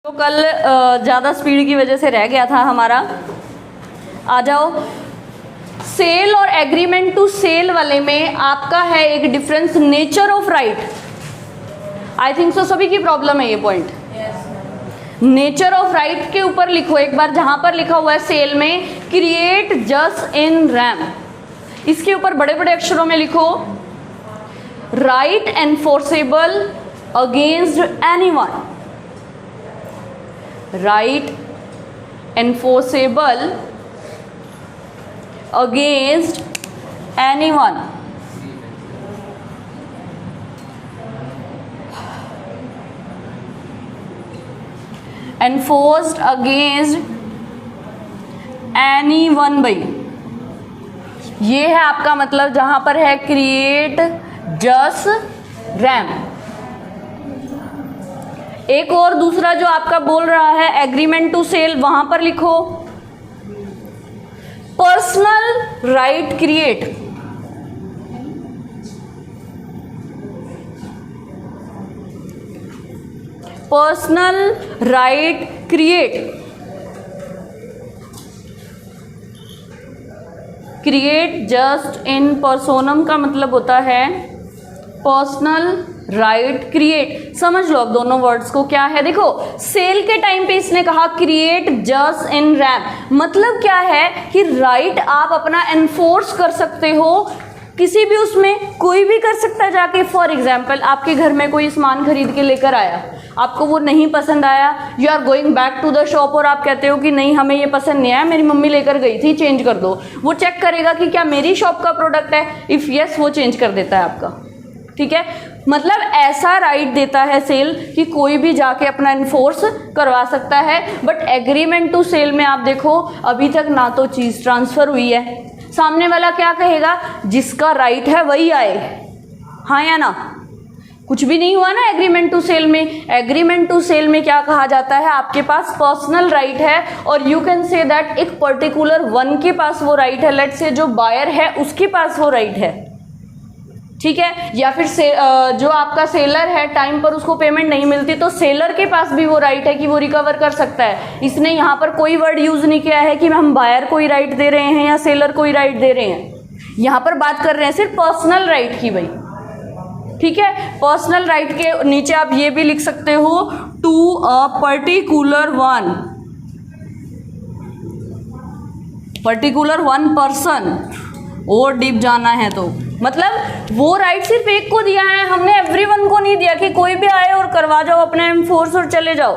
तो कल ज़्यादा स्पीड की वजह से रह गया था हमारा। आ जाओ, सेल और एग्रीमेंट टू सेल वाले में आपका है एक difference, nature of right. I think so सभी की प्रॉब्लम है ये पॉइंट। नेचर ऑफ राइट के ऊपर लिखो एक बार, जहां पर लिखा हुआ है सेल में क्रिएट जस्ट इन रैम, इसके ऊपर बड़े बड़े अक्षरों में लिखो right enforceable against anyone, right enforceable against anyone. Enforced against anyone भाई, ये है आपका मतलब जहां पर है क्रिएट जस्ट रैम। एक और दूसरा जो आपका बोल रहा है एग्रीमेंट टू सेल, वहां पर लिखो personal right create. Personal right create, create just in personam का मतलब होता है पर्सनल राइट क्रिएट। समझ लो अब दोनों वर्ड्स को क्या है। देखो सेल के टाइम पे इसने कहा क्रिएट जस्ट इन रैम, मतलब क्या है कि राइट आप अपना एनफोर्स कर सकते हो किसी भी उसमें, कोई भी कर सकता है जाके। फॉर एग्जाम्पल आपके घर में कोई सामान खरीद के लेकर आया, आपको वो नहीं पसंद आया, you are going back to the shop और आप कहते हो कि नहीं हमें ये पसंद नहीं आया, मेरी मम्मी लेकर गई थी, चेंज कर दो। वो चेक करेगा कि क्या मेरी शॉप का प्रोडक्ट है, इफ़ यस वो चेंज कर देता है आपका। ठीक है, मतलब ऐसा राइट देता है सेल कि कोई भी जाके अपना इन्फोर्स करवा सकता है। बट एग्रीमेंट टू सेल में आप देखो अभी तक ना तो चीज़ ट्रांसफ़र हुई है, सामने वाला क्या कहेगा, जिसका राइट है वही आए, हाँ या ना। कुछ भी नहीं हुआ ना एग्रीमेंट टू सेल में। एग्रीमेंट टू सेल में क्या कहा जाता है, आपके पास पर्सनल राइट है और यू कैन से दैट एक पर्टिकुलर वन के पास वो राइट है, लेट्स से जो बायर है उसके पास वो राइट है। ठीक है, या फिर जो आपका सेलर है टाइम पर उसको पेमेंट नहीं मिलती तो सेलर के पास भी वो राइट है कि वो रिकवर कर सकता है। इसने यहाँ पर कोई वर्ड यूज नहीं किया है कि हम बायर को ही राइट दे रहे हैं या सेलर को ही राइट दे रहे हैं। यहाँ पर बात कर रहे हैं सिर्फ पर्सनल राइट की भाई। ठीक है, पर्सनल राइट के नीचे आप ये भी लिख सकते हो to a particular one, particular one person. और डीप जाना है तो मतलब वो राइट सिर्फ एक को दिया है, हमने एवरीवन को नहीं दिया कि कोई भी आए और करवा जाओ अपने एनफोर्स और चले जाओ।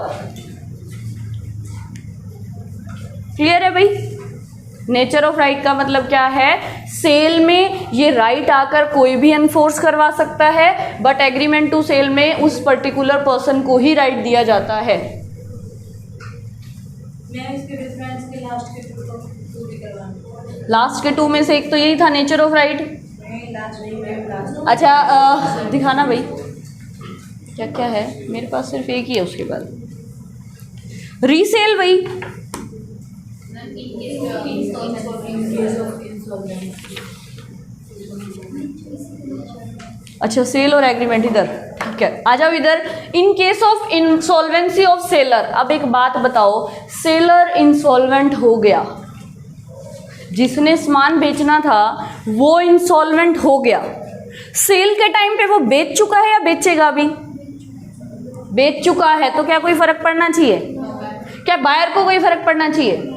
क्लियर है भाई। नेचर ऑफ राइट का मतलब क्या है, सेल में ये राइट आकर कोई भी एनफोर्स करवा सकता है, बट एग्रीमेंट टू सेल में उस पर्टिकुलर पर्सन को ही राइट दिया जाता है। मैं इसके डिफरेंस के लास्ट के टू भी करवाना। लास्ट के टू में से एक तो यही था नेचर ऑफ राइट। अच्छा दिखाना भाई क्या क्या है, मेरे पास सिर्फ एक ही है। उसके बाद रीसेल भाई, अच्छा सेल और एग्रीमेंट इधर। ठीक है, आ जाओ इधर। इन case of insolvency of seller, अब एक बात बताओ, सेलर इंसॉल्वेंट हो गया, जिसने सामान बेचना था वो इंसॉल्वेंट हो गया, सेल के टाइम पे वो बेच चुका है या बेचेगा अभी, बेच चुका है, तो क्या कोई फर्क पड़ना चाहिए, क्या बायर को कोई फर्क पड़ना चाहिए।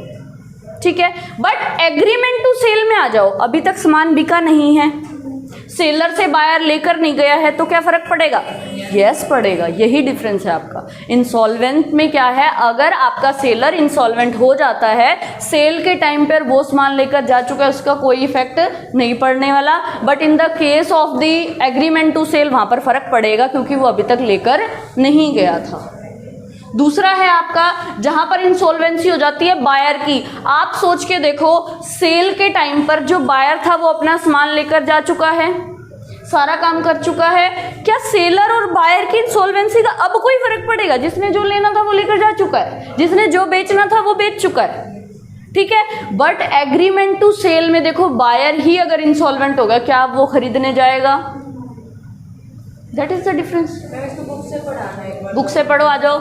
ठीक है, बट एग्रीमेंट टू सेल में आ जाओ, अभी तक सामान बिका नहीं है, सेलर से बायर लेकर नहीं गया है, तो क्या फर्क पड़ेगा, यस पड़ेगा। यही डिफरेंस है आपका। इंसॉल्वेंट में क्या है, अगर आपका सेलर इंसॉल्वेंट हो जाता है, सेल के टाइम पर वो सामान लेकर जा चुका है, उसका कोई इफेक्ट नहीं पड़ने वाला। But in the case of the agreement to sell वहां पर फर्क पड़ेगा क्योंकि वो अभी तक लेकर नहीं गया था। दूसरा है आपका जहां पर इंसॉल्वेंसी हो जाती है बायर की। आप सोच के देखो, सेल के टाइम पर जो बायर था वो अपना सामान लेकर जा चुका है, सारा काम कर चुका है, क्या सेलर और बायर की इंसॉल्वेंसी का अब कोई फर्क पड़ेगा। जिसने जो लेना था वो लेकर जा चुका है, जिसने जो बेचना था वो बेच चुका है। ठीक है, बट एग्रीमेंट टू सेल में देखो, बायर ही अगर इंसॉल्वेंट होगा, क्या वो खरीदने जाएगा? That is the difference. Book से पढ़ाना है, बुक से पढ़ो, आ जाओ।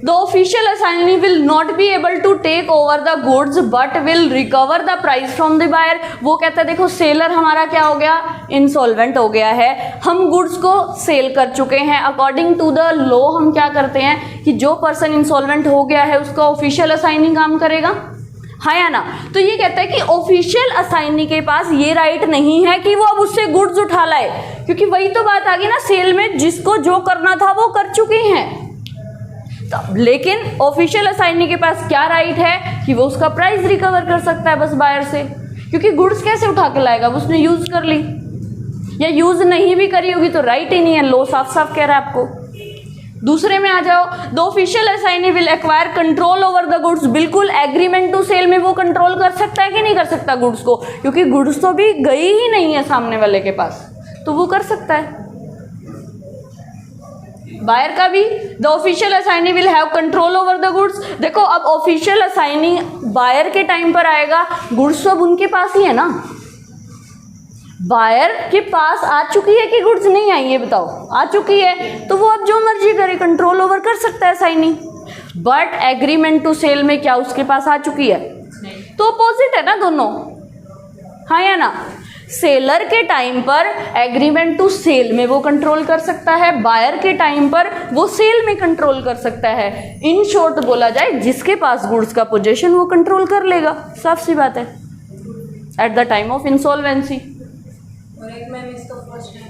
The official assignee will not be able to take over the goods but will recover the price from the buyer. वो कहता है देखो सेलर हमारा क्या हो गया, इंसॉल्वेंट हो गया है, हम गुड्स को सेल कर चुके हैं। अकॉर्डिंग टू द लॉ हम क्या करते हैं कि जो पर्सन इंसॉल्वेंट हो गया है उसका ऑफिशियल असाइनी काम करेगा, हाँ या ना। तो ये कहता है कि ऑफिशियल असाइनी के पास ये राइट नहीं है कि वो अब उससे गुड्स उठा लाए, क्योंकि वही तो बात आ गई ना, सेल में जिसको जो करना था वो कर चुके हैं। तो लेकिन ऑफिशियल असाइनी के पास क्या राइट है कि वो उसका प्राइस रिकवर कर सकता है बस बायर से, क्योंकि गुड्स कैसे उठा के लाएगा, वो उसने यूज कर ली या यूज नहीं भी करी होगी तो राइट ही नहीं है, लो साफ साफ कह रहा है आपको। दूसरे में आ जाओ, the official assignee will acquire control over the goods. बिल्कुल एग्रीमेंट टू सेल में वो कंट्रोल कर सकता है कि नहीं कर सकता गुड्स को, क्योंकि गुड्स तो भी गई ही नहीं है सामने वाले के पास, तो वो कर सकता है। बायर का भी the official assignee will have control over the goods. देखो अब ऑफिशियल असाइनी बायर के टाइम पर आएगा, गुड्स तो अब उनके पास ही है ना, बायर के पास आ चुकी है कि गुड्स नहीं आई है, बताओ आ चुकी है, तो वो अब जो मर्जी करे कंट्रोल ओवर कर सकता है assignee. But agreement to sell में क्या उसके पास आ चुकी है, तो अपोजिट है ना दोनों, हाँ या ना। सेलर के टाइम पर एग्रीमेंट टू सेल में वो कंट्रोल कर सकता है, बायर के टाइम पर वो सेल में कंट्रोल कर सकता है। इन शॉर्ट बोला जाए जिसके पास गुड्स का पोजीशन वो कंट्रोल कर लेगा, साफ सी बात है, at the time of insolvency. और एक मैम इसका फर्स्ट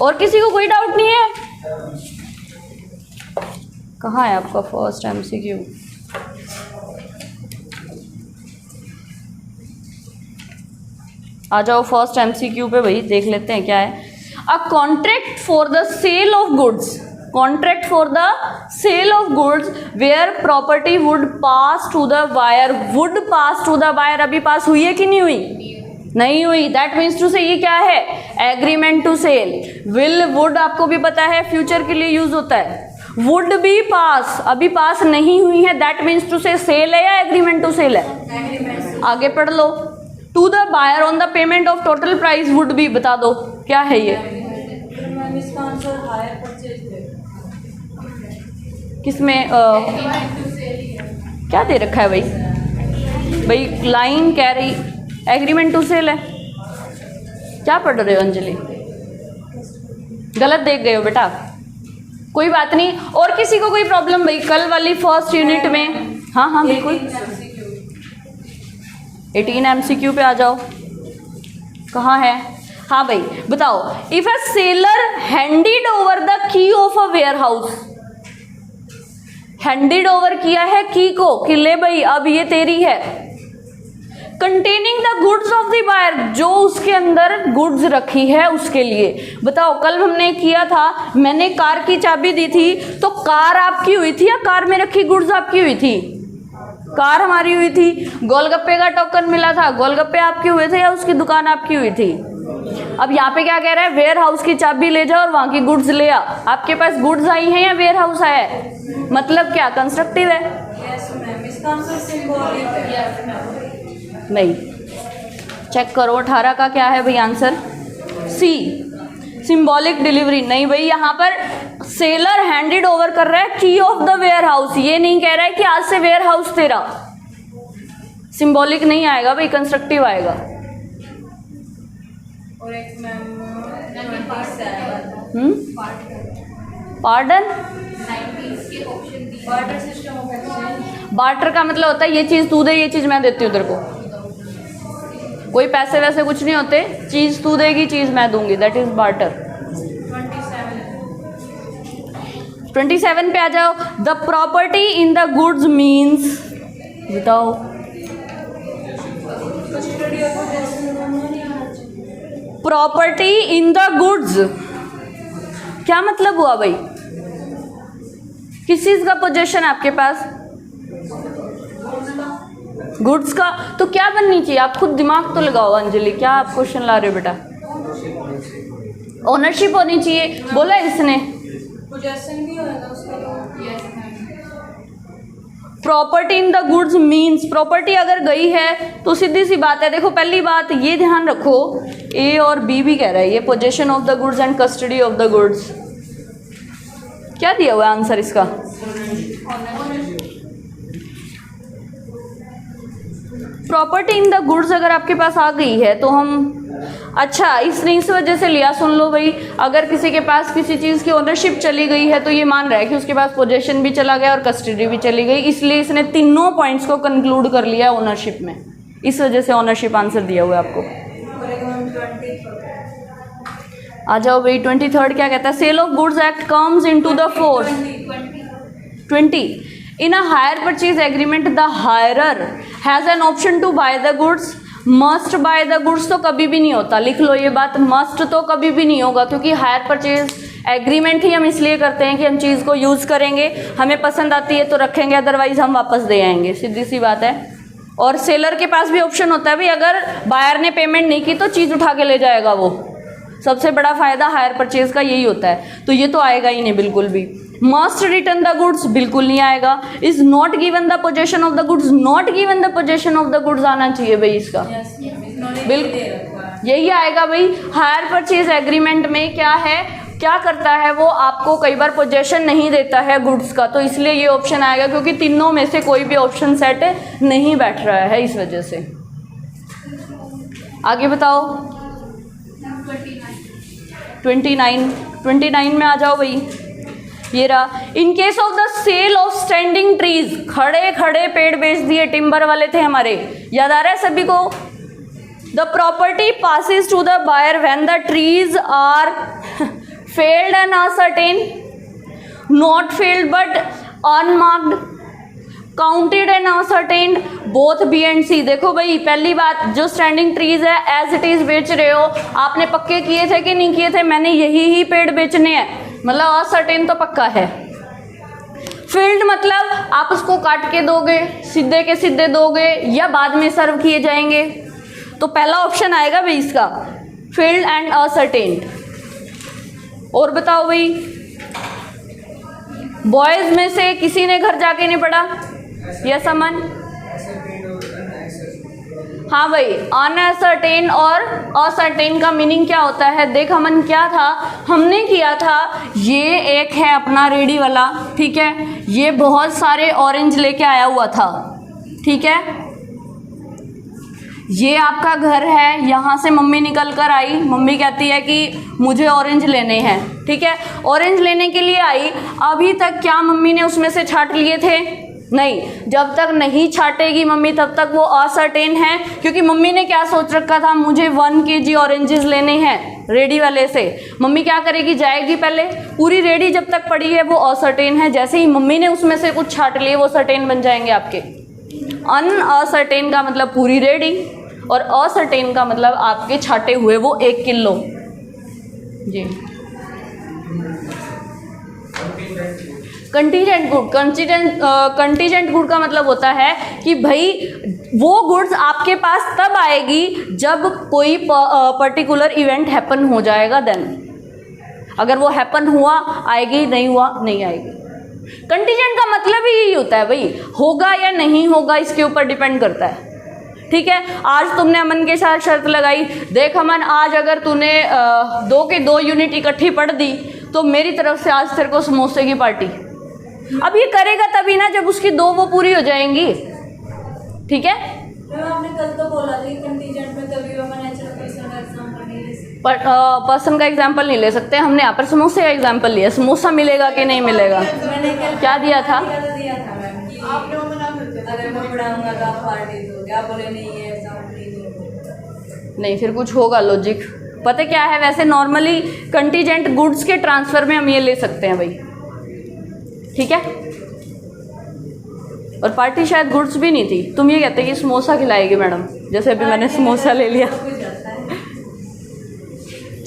और किसी को कोई डाउट नहीं है? कहाँ है आपका फर्स्ट एमसीक्यू? आ जाओ फर्स्ट एमसीक्यू पे भाई, देख लेते हैं क्या है। A contract for the sale of goods, contract for the sale of goods where property would pass to the buyer, would pass to the buyer, अभी पास हुई है कि नहीं हुई? नहीं हुई। दैट मीन्स टू से ये क्या है, agreement to sell. Will would आपको भी पता है फ्यूचर के लिए यूज होता है, वुड बी पास, अभी पास नहीं हुई है, that means to say sale है या एग्रीमेंट टू सेल है? एग्रीमेंट। आगे पढ़ लो। To the buyer on the payment of total price would be, बता दो क्या है ये, मैम इसका आंसर हायर परचेज है। किसमें क्या दे रखा है भाई? भाई लाइन कह रही एग्रीमेंट टू सेल है, क्या पढ़ रहे हो अंजलि? गलत देख गए हो बेटा, कोई बात नहीं। और किसी को कोई प्रॉब्लम भाई कल वाली फर्स्ट यूनिट में? हाँ हाँ बिल्कुल, 18 एमसीक्यू पे आ जाओ, कहाँ है? हाँ भाई बताओ। If a seller handed over the key of a warehouse, handed over किया है की को कि ले भाई अब ये तेरी है, containing the goods of the buyer, जो उसके अंदर गुड्स रखी है उसके लिए। बताओ कल हमने किया था, मैंने कार की चाबी दी थी, तो कार आपकी हुई थी या कार में रखी गुड्स आपकी हुई थी? कार हमारी हुई थी। गोलगप्पे का टोकन मिला था, गोलगप्पे आपके हुए थे या उसकी दुकान आपकी हुई थी? अब यहाँ पे क्या कह रहा है, वेयर हाउस की चाबी ले जाओ और वहां की गुड्स ले आ। आपके पास गुड्स आई हैं या वेयर हाउस आया है? मतलब क्या कंस्ट्रक्टिव है? यस मैम, इसका आंसर सिंबॉलिक है। नहीं, चेक करो 18 का क्या है भाई आंसर? सी, सिंबॉलिक डिलीवरी। नहीं भाई, यहाँ पर सेलर हैंडेड ओवर कर रहा है की ऑफ द वेयर हाउस, ये नहीं कह रहा है कि आज से वेयर हाउस तेरा। सिंबॉलिक नहीं आएगा भाई, कंस्ट्रक्टिव आएगा। और एक ma'am pardon, barter system of exchange. Barter का मतलब होता है ये चीज़ तू दे, ये चीज़ मैं देती हूँ तेरे को। कोई पैसे वैसे कुछ नहीं होते, चीज़ तू देगी चीज़ मैं दूंगी, दैट इज बार्टर। 27 पे आ जाओ। The property in the goods means, बताओ। प्रॉपर्टी इन द गुड्स क्या मतलब हुआ भाई? किस चीज का पोजेशन है आपके पास? गुड्स का। तो क्या बननी चाहिए? आप खुद दिमाग तो लगाओ अंजलि, क्या आप क्वेश्चन ला रहे हो बेटा? ओनरशिप होनी चाहिए, बोला इसने। पोजेशन भी होगा उसका तो। Yes ma'am. Property in the goods means, property अगर गई है तो सीधी सी बात है, देखो पहली बात ये ध्यान रखो, ए और बी भी कह रहा है ये possession of the goods and custody of the goods. क्या दिया हुआ है आंसर इसका? प्रॉपर्टी इन द गुड्स अगर आपके पास आ गई है तो हम, अच्छा इसने इस वजह से लिया, सुन लो भाई, अगर किसी के पास किसी चीज़ की ओनरशिप चली गई है तो ये मान रहा है कि उसके पास पोजेशन भी चला गया और कस्टडी भी चली गई, इसलिए इसने तीनों पॉइंट्स को कंक्लूड कर लिया ओनरशिप में, इस वजह से ओनरशिप आंसर दिया हुआ है आपको। आ जाओ भाई 23rd क्या कहता है? Sale of goods act comes into the force 20 in a hire purchase agreement the hirer has an option to buy the goods. Must buy the goods तो कभी भी नहीं होता, लिख लो ये बात, मस्ट तो कभी भी नहीं होगा, क्योंकि हायर परचेज एग्रीमेंट ही हम इसलिए करते हैं कि हम चीज़ को यूज़ करेंगे, हमें पसंद आती है तो रखेंगे, अदरवाइज हम वापस दे आएंगे, सीधी सी बात है। और सेलर के पास भी ऑप्शन होता है भाई, अगर बायर ने पेमेंट नहीं की तो चीज़ उठा के ले जाएगा वो, सबसे बड़ा फायदा हायर परचेज का यही होता है, तो ये तो आएगा ही नहीं बिल्कुल भी। मस्ट रिटर्न द गुड्स बिल्कुल नहीं आएगा। Is not given the possession of the goods, not given the possession of the goods आना चाहिए भाई इसका, बिल्कुल यही आएगा भाई। हायर परचेज एग्रीमेंट में क्या है, क्या करता है वो, आपको कई बार पोजेशन नहीं देता है गुड्स का, तो इसलिए ये ऑप्शन आएगा, क्योंकि तीनों में से कोई भी ऑप्शन सेट नहीं बैठ रहा है इस वजह से। आगे बताओ 29 में आ जाओ भाई, ये रहा। In case of the sale of standing trees, खड़े खड़े पेड़ बेच दिए, टिम्बर वाले थे हमारे, याद आ रहा है सभी को? The property passes to the buyer when the trees are felled and uncertain, not felled but unmarked, counted and uncertain, both B and C. देखो भाई पहली बात, जो स्टैंडिंग ट्रीज है एज इट इज बेच रहे हो, आपने पक्के किए थे कि नहीं किए थे? मैंने यही ही पेड़ बेचने हैं, मतलब अनसर्टेन तो पक्का है। फील्ड मतलब आप उसको काट के दोगे, सीधे के सीधे दोगे, या बाद में सर्व किए जाएंगे, तो पहला ऑप्शन आएगा भाई इसका, फील्ड एंड अनसर्टेन। और बताओ भाई, बॉयज में से किसी ने घर जाके नहीं पढ़ा? यस अमन? हाँ भाई, अनसर्टेन और असर्टेन का मीनिंग क्या होता है? देख अमन, क्या था हमने किया था, ये एक है अपना रेडी वाला, ठीक है, ये बहुत सारे ऑरेंज लेके आया हुआ था, ठीक है, ये आपका घर है, यहाँ से मम्मी निकल कर आई, मम्मी कहती है कि मुझे ऑरेंज लेने हैं, ठीक है, ऑरेंज लेने के लिए आई, अभी तक क्या मम्मी ने उसमें से छांट लिए थे? नहीं, जब तक नहीं छाटेगी मम्मी तब तक वो असर्टेन है, क्योंकि मम्मी ने क्या सोच रखा था, मुझे 1 kg ऑरेंजेस लेने हैं रेडी वाले से। मम्मी क्या करेगी, जाएगी पहले, पूरी रेडी जब तक पड़ी है वो असर्टेन है, जैसे ही मम्मी ने उसमें से कुछ छाट लिए वो सर्टेन बन जाएंगे आपके। अनअसर्टेन का मतलब पूरी रेडी, और असर्टेन का मतलब आपके छाटे हुए वो 1 किलो जी। कंटीजेंट गुड, कंटीजेंट गुड का मतलब होता है कि भाई वो गुड्स आपके पास तब आएगी जब कोई पर्टिकुलर इवेंट हैपन हो जाएगा, देन अगर वो हैपन हुआ आएगी, नहीं हुआ नहीं आएगी। कंटीजेंट का मतलब ही यही होता है भाई, होगा या नहीं होगा इसके ऊपर डिपेंड करता है, ठीक है। आज तुमने अमन के साथ शर्त लगाई, देख अमन आज अगर तूने 2 के 2 यूनिट इकट्ठी पढ़ दी तो मेरी तरफ से आज तेरे को समोसे की पार्टी। अब ये करेगा तभी ना जब उसकी 2 वो पूरी हो जाएंगी, ठीक है। आपने कल तो बोला था कि कंटीजेंट में कभी हम नेचुरल पर्सन का एग्जांपल नहीं ले सकते, पर्सन का एग्जाम्पल नहीं ले सकते, हमने यहाँ पर समोसे का एग्जाम्पल लिया। समोसा मिलेगा कि नहीं मिलेगा? मैंने क्या दिया था? दिया था मैम कि आप लोग मना करते हो, अगर मैं पढ़ाऊंगा तो आप पार्टी दोगे, आप बोले नहीं है एग्जाम्पल नहीं दोगे, नहीं फिर कुछ होगा लॉजिक, पता क्या है। वैसे नॉर्मली कंटीजेंट गुड्स के ट्रांसफर में हम ये ले सकते हैं भाई, ठीक है। और पार्टी शायद गुड्स भी नहीं थी, तुम ये कहते कि समोसा खिलाएगी मैडम, जैसे अभी मैंने समोसा ले लिया।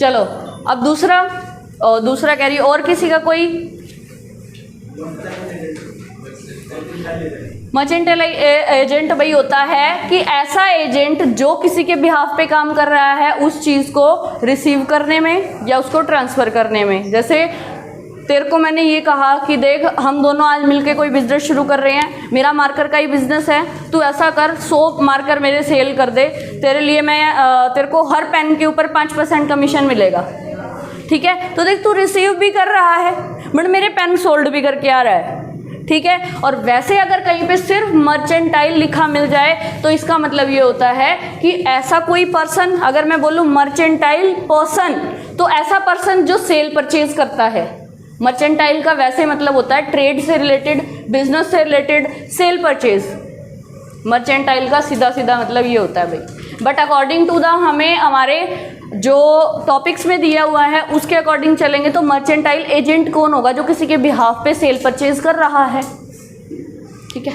चलो अब दूसरा कह रही और किसी का कोई मर्चेंटाइल एजेंट भाई होता है कि ऐसा एजेंट जो किसी के बिहाफ पे काम कर रहा है उस चीज़ को रिसीव करने में या उसको ट्रांसफ़र करने में। जैसे तेरे को मैंने ये कहा कि देख हम दोनों आज मिलके कोई बिजनेस शुरू कर रहे हैं, मेरा मार्कर का ही बिजनेस है, तू ऐसा कर 100 मार्कर मेरे सेल कर दे, तेरे लिए मैं तेरे को हर पेन के ऊपर 5% कमीशन मिलेगा, ठीक है। तो देख तू रिसीव भी कर रहा है बट मेरे पेन सोल्ड भी करके आ रहा है, ठीक है। और वैसे अगर कहीं पे सिर्फ मर्चेंटाइल लिखा मिल जाए तो इसका मतलब ये होता है कि ऐसा कोई पर्सन, अगर मैं बोलूँ मर्चेंटाइल पर्सन, तो ऐसा पर्सन जो सेल परचेज करता है। मर्चेंटाइल का वैसे मतलब होता है ट्रेड से रिलेटेड, बिजनेस से रिलेटेड, सेल परचेज। मर्चेंटाइल का सीधा सीधा मतलब ये होता है भाई। बट अकॉर्डिंग टू द हमें हमारे जो टॉपिक्स में दिया हुआ है उसके अकॉर्डिंग चलेंगे तो मर्चेंटाइल एजेंट कौन होगा, जो किसी के बिहाफ पे सेल परचेज कर रहा है, ठीक है।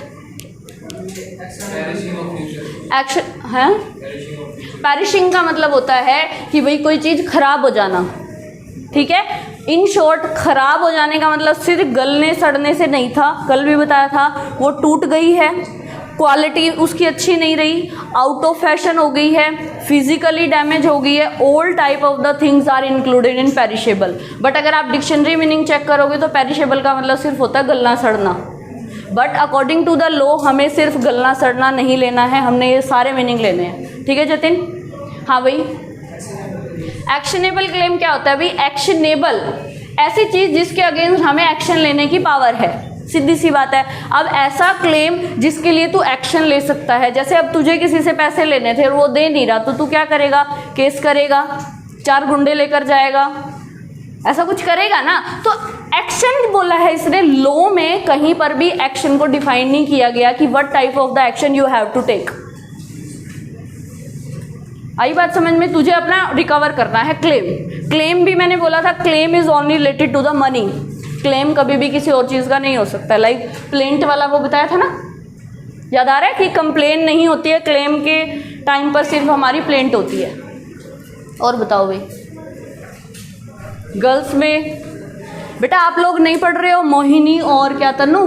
एक्शन है, पैरिशिंग का मतलब होता है कि भाई कोई चीज़ खराब हो जाना, ठीक है। इन शॉर्ट खराब हो जाने का मतलब सिर्फ गलने सड़ने से नहीं था, कल भी बताया था, वो टूट गई है, क्वालिटी उसकी अच्छी नहीं रही, आउट ऑफ फैशन हो गई है, फिजिकली डैमेज हो गई है। All type of the things are included in perishable. But अगर आप डिक्शनरी मीनिंग चेक करोगे तो पेरिशेबल का मतलब सिर्फ होता है गलना सड़ना। But according to the law हमें सिर्फ गलना सड़ना नहीं लेना है, हमने ये सारे मीनिंग लेने हैं, ठीक है जतिन। हाँ भाई, एक्शनेबल क्लेम क्या होता है भाई? एक्शनेबल ऐसी चीज़ जिसके अगेंस्ट हमें एक्शन लेने की पावर है, सीधी सी बात है। अब ऐसा क्लेम जिसके लिए तू एक्शन ले सकता है, जैसे अब तुझे किसी से पैसे लेने थे और वो दे नहीं रहा, तो तू क्या करेगा? केस करेगा, 4 गुंडे लेकर जाएगा, ऐसा कुछ करेगा ना। तो एक्शन बोला है इसने, लॉ में कहीं पर भी एक्शन को डिफाइन नहीं किया गया कि what type of the action you have to take. आई बात समझ में? तुझे अपना रिकवर करना है क्लेम। क्लेम भी मैंने बोला था, claim is only related to the money. Claim कभी भी किसी और चीज़ का नहीं हो सकता। लाइक प्लेंट वाला वो बताया था ना, याद आ रहा है कि कंप्लेन नहीं होती है क्लेम के टाइम पर, सिर्फ हमारी प्लेंट होती है। और बताओ भाई, गर्ल्स में बेटा आप लोग नहीं पढ़ रहे हो, मोहिनी और क्या तनु,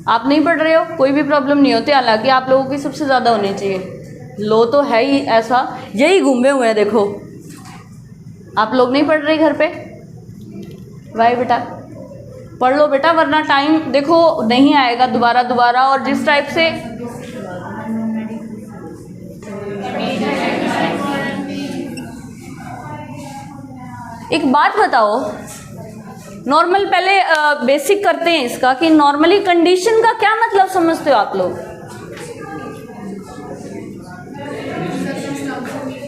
आप नहीं पढ़ रहे हो, कोई भी प्रॉब्लम नहीं होती, हालांकि आप लोगों की सबसे ज़्यादा होनी चाहिए। लो तो है ही ऐसा, यही घूमे हुए हैं देखो। आप लोग नहीं पढ़ रहे घर पे? भाई बेटा पढ़ लो बेटा, वरना टाइम देखो नहीं आएगा दोबारा। और जिस टाइप से एक बात बताओ, नॉर्मल पहले बेसिक करते हैं इसका कि नॉर्मली कंडीशन का क्या मतलब समझते हो आप लोग?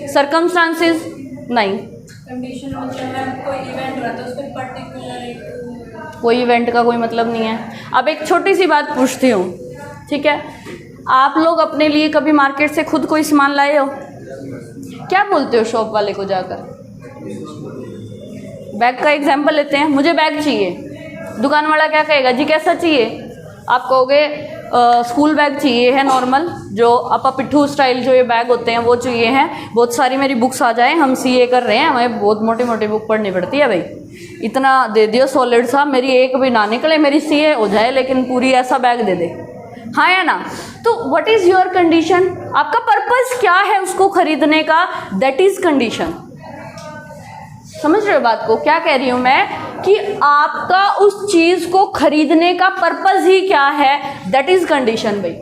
सर्कमस्टांसेस नहीं, कंडीशन मतलब कोई इवेंट हो रहा था उसको पर्टिकुलर, कोई इवेंट का कोई मतलब नहीं है। अब एक छोटी सी बात पूछती हूँ, ठीक है, आप लोग अपने लिए कभी मार्केट से खुद कोई सामान लाए हो? क्या बोलते हो शॉप वाले को जाकर? बैग का एग्जांपल लेते हैं, मुझे बैग चाहिए, दुकान वाला क्या कहेगा? जी कैसा चाहिए? आप कहोगे स्कूल बैग चाहिए है, नॉर्मल जो अपा पिट्ठू स्टाइल जो ये बैग होते हैं वो चाहिए हैं, बहुत सारी मेरी बुक्स आ जाए, हम सीए कर रहे हैं, हमें बहुत मोटी मोटी बुक पढ़नी पड़ती है भाई, इतना दे दियो सॉलिड सा, मेरी एक भी ना निकले, मेरी सीए हो जाए लेकिन पूरी ऐसा बैग दे दे, हाँ या ना? तो व्हाट इज़ योर कंडीशन? आपका पर्पस क्या है उसको खरीदने का? That is condition. समझ रहे हो बात को? क्या कह रही हूँ मैं कि आपका उस चीज़ को खरीदने का पर्पस ही क्या है, दैट इज़ कंडीशन। भाई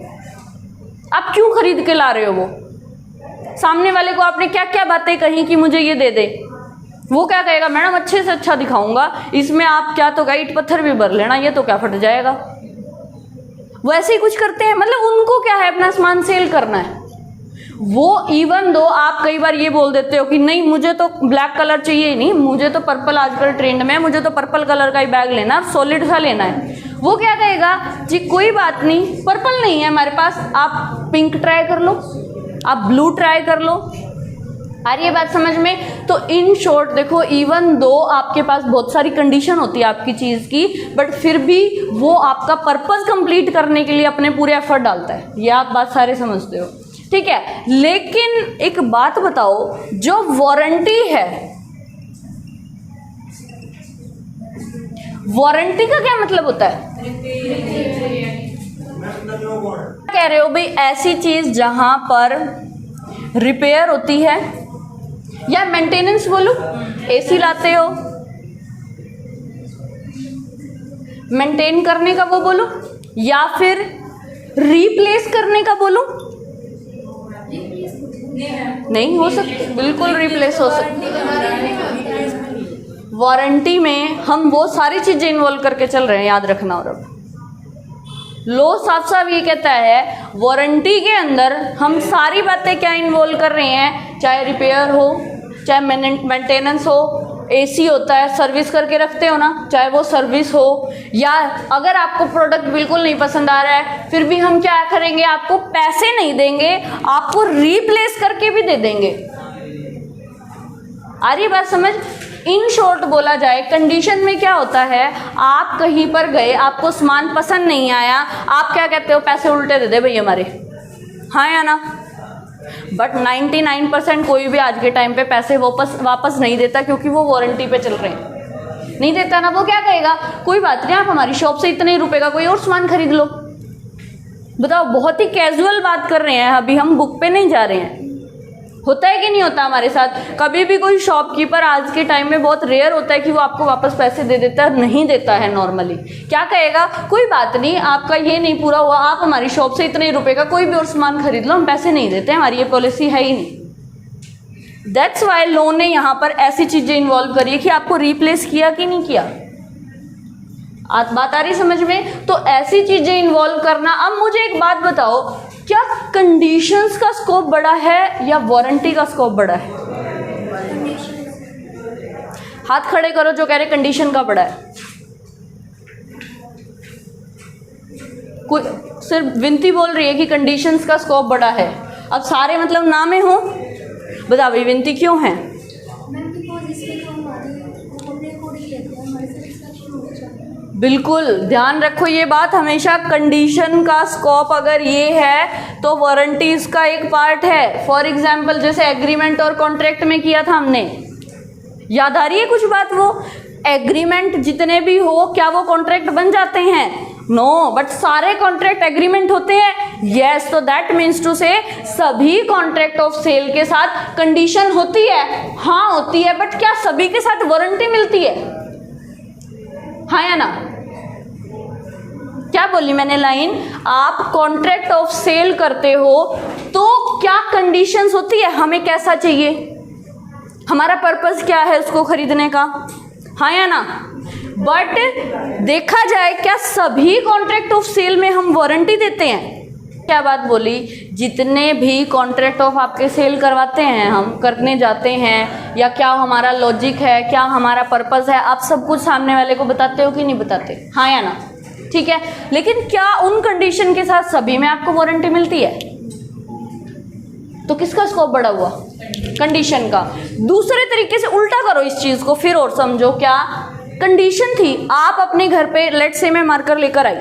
आप क्यों खरीद के ला रहे हो? वो सामने वाले को आपने क्या क्या बातें कही कि मुझे ये दे दे, वो क्या कहेगा? मैडम अच्छे से अच्छा दिखाऊंगा, इसमें आप क्या तो ईंट पत्थर भी भर लेना, ये तो क्या फट जाएगा। वो ऐसे ही कुछ करते हैं, मतलब उनको क्या है, अपना सामान सेल करना है। वो इवन दो आप कई बार ये बोल देते हो कि नहीं मुझे तो ब्लैक कलर चाहिए ही नहीं, मुझे तो पर्पल आजकल ट्रेंड में है, मुझे तो पर्पल कलर का ही बैग लेना है, सॉलिड सा लेना है। वो क्या कहेगा? जी कोई बात नहीं, पर्पल नहीं है हमारे पास, आप पिंक ट्राई कर लो, आप ब्लू ट्राई कर लो। आ रही है बात समझ में? तो इन शॉर्ट देखो, इवन दो आपके पास बहुत सारी कंडीशन होती है आपकी चीज़ की, बट फिर भी वो आपका पर्पस कंप्लीट करने के लिए अपने पूरे एफर्ट डालता है। ये आप बात सारे समझते हो, ठीक है। लेकिन एक बात बताओ, जो वारंटी है, वारंटी का क्या मतलब होता है? कह रहे हो भाई ऐसी चीज जहां पर रिपेयर होती है या मेंटेनेंस बोलो, एसी लाते हो, मेंटेन करने का वो बोलूं या फिर रिप्लेस करने का बोलूं? नहीं हो सकता, बिल्कुल रिप्लेस हो सकता। वारंटी में हम वो सारी चीजें इन्वॉल्व करके चल रहे हैं, याद रखना। और अब लो साफ साफ ये कहता है वारंटी के अंदर हम सारी बातें क्या इन्वॉल्व कर रहे हैं, चाहे रिपेयर हो, चाहे मेंटेनेंस हो, एसी होता है सर्विस करके रखते हो ना, चाहे वो सर्विस हो, या अगर आपको प्रोडक्ट बिल्कुल नहीं पसंद आ रहा है फिर भी हम क्या करेंगे, आपको पैसे नहीं देंगे, आपको रिप्लेस करके भी दे देंगे। आ रही बात समझ? इन शॉर्ट बोला जाए कंडीशन में क्या होता है, आप कहीं पर गए, आपको सामान पसंद नहीं आया, आप क्या कहते हो, पैसे उल्टे दे दे भाई हमारे, हाँ या ना? बट 99% कोई भी आज के टाइम पे पैसे वापस नहीं देता, क्योंकि वो वारंटी पे चल रहे हैं। नहीं देता ना, वो क्या कहेगा, कोई बात नहीं, आप हमारी शॉप से इतने ही रुपए का कोई और सामान खरीद लो। बताओ, बहुत ही कैजुअल बात कर रहे हैं, अभी हम बुक पे नहीं जा रहे हैं। होता है कि नहीं होता हमारे साथ? कभी भी कोई शॉपकीपर आज के टाइम में बहुत रेयर होता है कि वो आपको वापस पैसे दे देता है, नहीं देता है। नॉर्मली क्या कहेगा, कोई बात नहीं, आपका ये नहीं पूरा हुआ, आप हमारी शॉप से इतने रुपए का कोई भी और सामान खरीद लो, हम पैसे नहीं देते, हमारी ये पॉलिसी है ही नहीं। दैट्स वाई लोन ने यहाँ पर ऐसी चीजें इन्वॉल्व करी है कि आपको रिप्लेस किया कि नहीं किया। बात आ रही समझ में? तो ऐसी चीजें इन्वॉल्व करना। अब मुझे एक बात बताओ, क्या कंडीशंस का स्कोप बड़ा है या वारंटी का स्कोप बड़ा है? हाथ खड़े करो जो कह रहे कंडीशन का बड़ा है। कोई सिर्फ विनती बोल रही है कि कंडीशंस का स्कोप बड़ा है। अब सारे मतलब ना में हो, बताओ भाई विनती क्यों है? बिल्कुल ध्यान रखो ये बात हमेशा, कंडीशन का स्कोप अगर ये है तो वारंटीज का एक पार्ट है। फॉर एग्जाम्पल जैसे एग्रीमेंट और कॉन्ट्रैक्ट में किया था हमने, याद आ रही है कुछ बात? वो एग्रीमेंट जितने भी हो क्या वो कॉन्ट्रैक्ट बन जाते हैं? नो, बट सारे कॉन्ट्रैक्ट एग्रीमेंट होते हैं। यस, तो दैट मीन्स टू से सभी कॉन्ट्रैक्ट ऑफ सेल के साथ कंडीशन होती है। हाँ होती है, बट क्या सभी के साथ वारंटी मिलती है? हाँ या ना? क्या बोली मैंने लाइन? आप कॉन्ट्रैक्ट ऑफ सेल करते हो तो क्या कंडीशंस होती है, हमें कैसा चाहिए, हमारा पर्पस क्या है उसको खरीदने का, हाँ या ना? बट देखा जाए क्या सभी कॉन्ट्रैक्ट ऑफ सेल में हम वारंटी देते हैं? क्या बात बोली? जितने भी कॉन्ट्रैक्ट ऑफ आपके सेल करवाते हैं, हम करने जाते हैं, या क्या हमारा लॉजिक है, क्या हमारा पर्पस है, आप सब कुछ सामने वाले को बताते हो कि नहीं बताते? हाँ या ना? ठीक है, लेकिन क्या उन कंडीशन के साथ सभी में आपको वारंटी मिलती है? तो किसका स्कोप बड़ा हुआ? कंडीशन का। दूसरे तरीके से उल्टा करो इस चीज को फिर और समझो। क्या कंडीशन थी, आप अपने घर पे लेट से मैं मार्कर लेकर आई,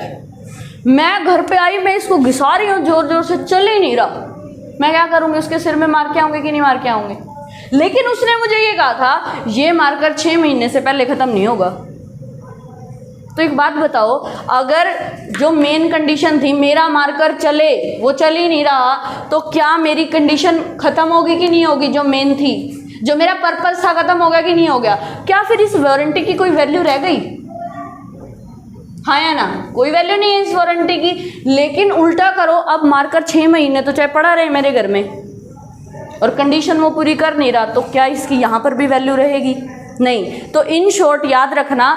मैं घर पे आई, मैं इसको घिसा रही हूँ जोर जोर से, चल ही नहीं रहा, मैं क्या करूँगी, उसके सिर में मार के आऊँगी कि नहीं मार के आऊँगी? लेकिन उसने मुझे ये कहा था ये मार्कर 6 महीने से पहले ख़त्म नहीं होगा। तो एक बात बताओ, अगर जो मेन कंडीशन थी मेरा मार्कर चले, वो चल ही नहीं रहा, तो क्या मेरी कंडीशन ख़त्म होगी कि नहीं होगी? जो मेन थी, जो मेरा पर्पस था, ख़त्म हो गया कि नहीं हो गया? क्या फिर इस वारंटी की कोई वैल्यू रह गई? हाँ या ना? कोई वैल्यू नहीं है इस वारंटी की। लेकिन उल्टा करो, अब मार्कर 6 महीने तो चाहे पड़ा रहे मेरे घर में और कंडीशन वो पूरी कर नहीं रहा, तो क्या इसकी यहाँ पर भी वैल्यू रहेगी? नहीं। तो इन शॉर्ट याद रखना,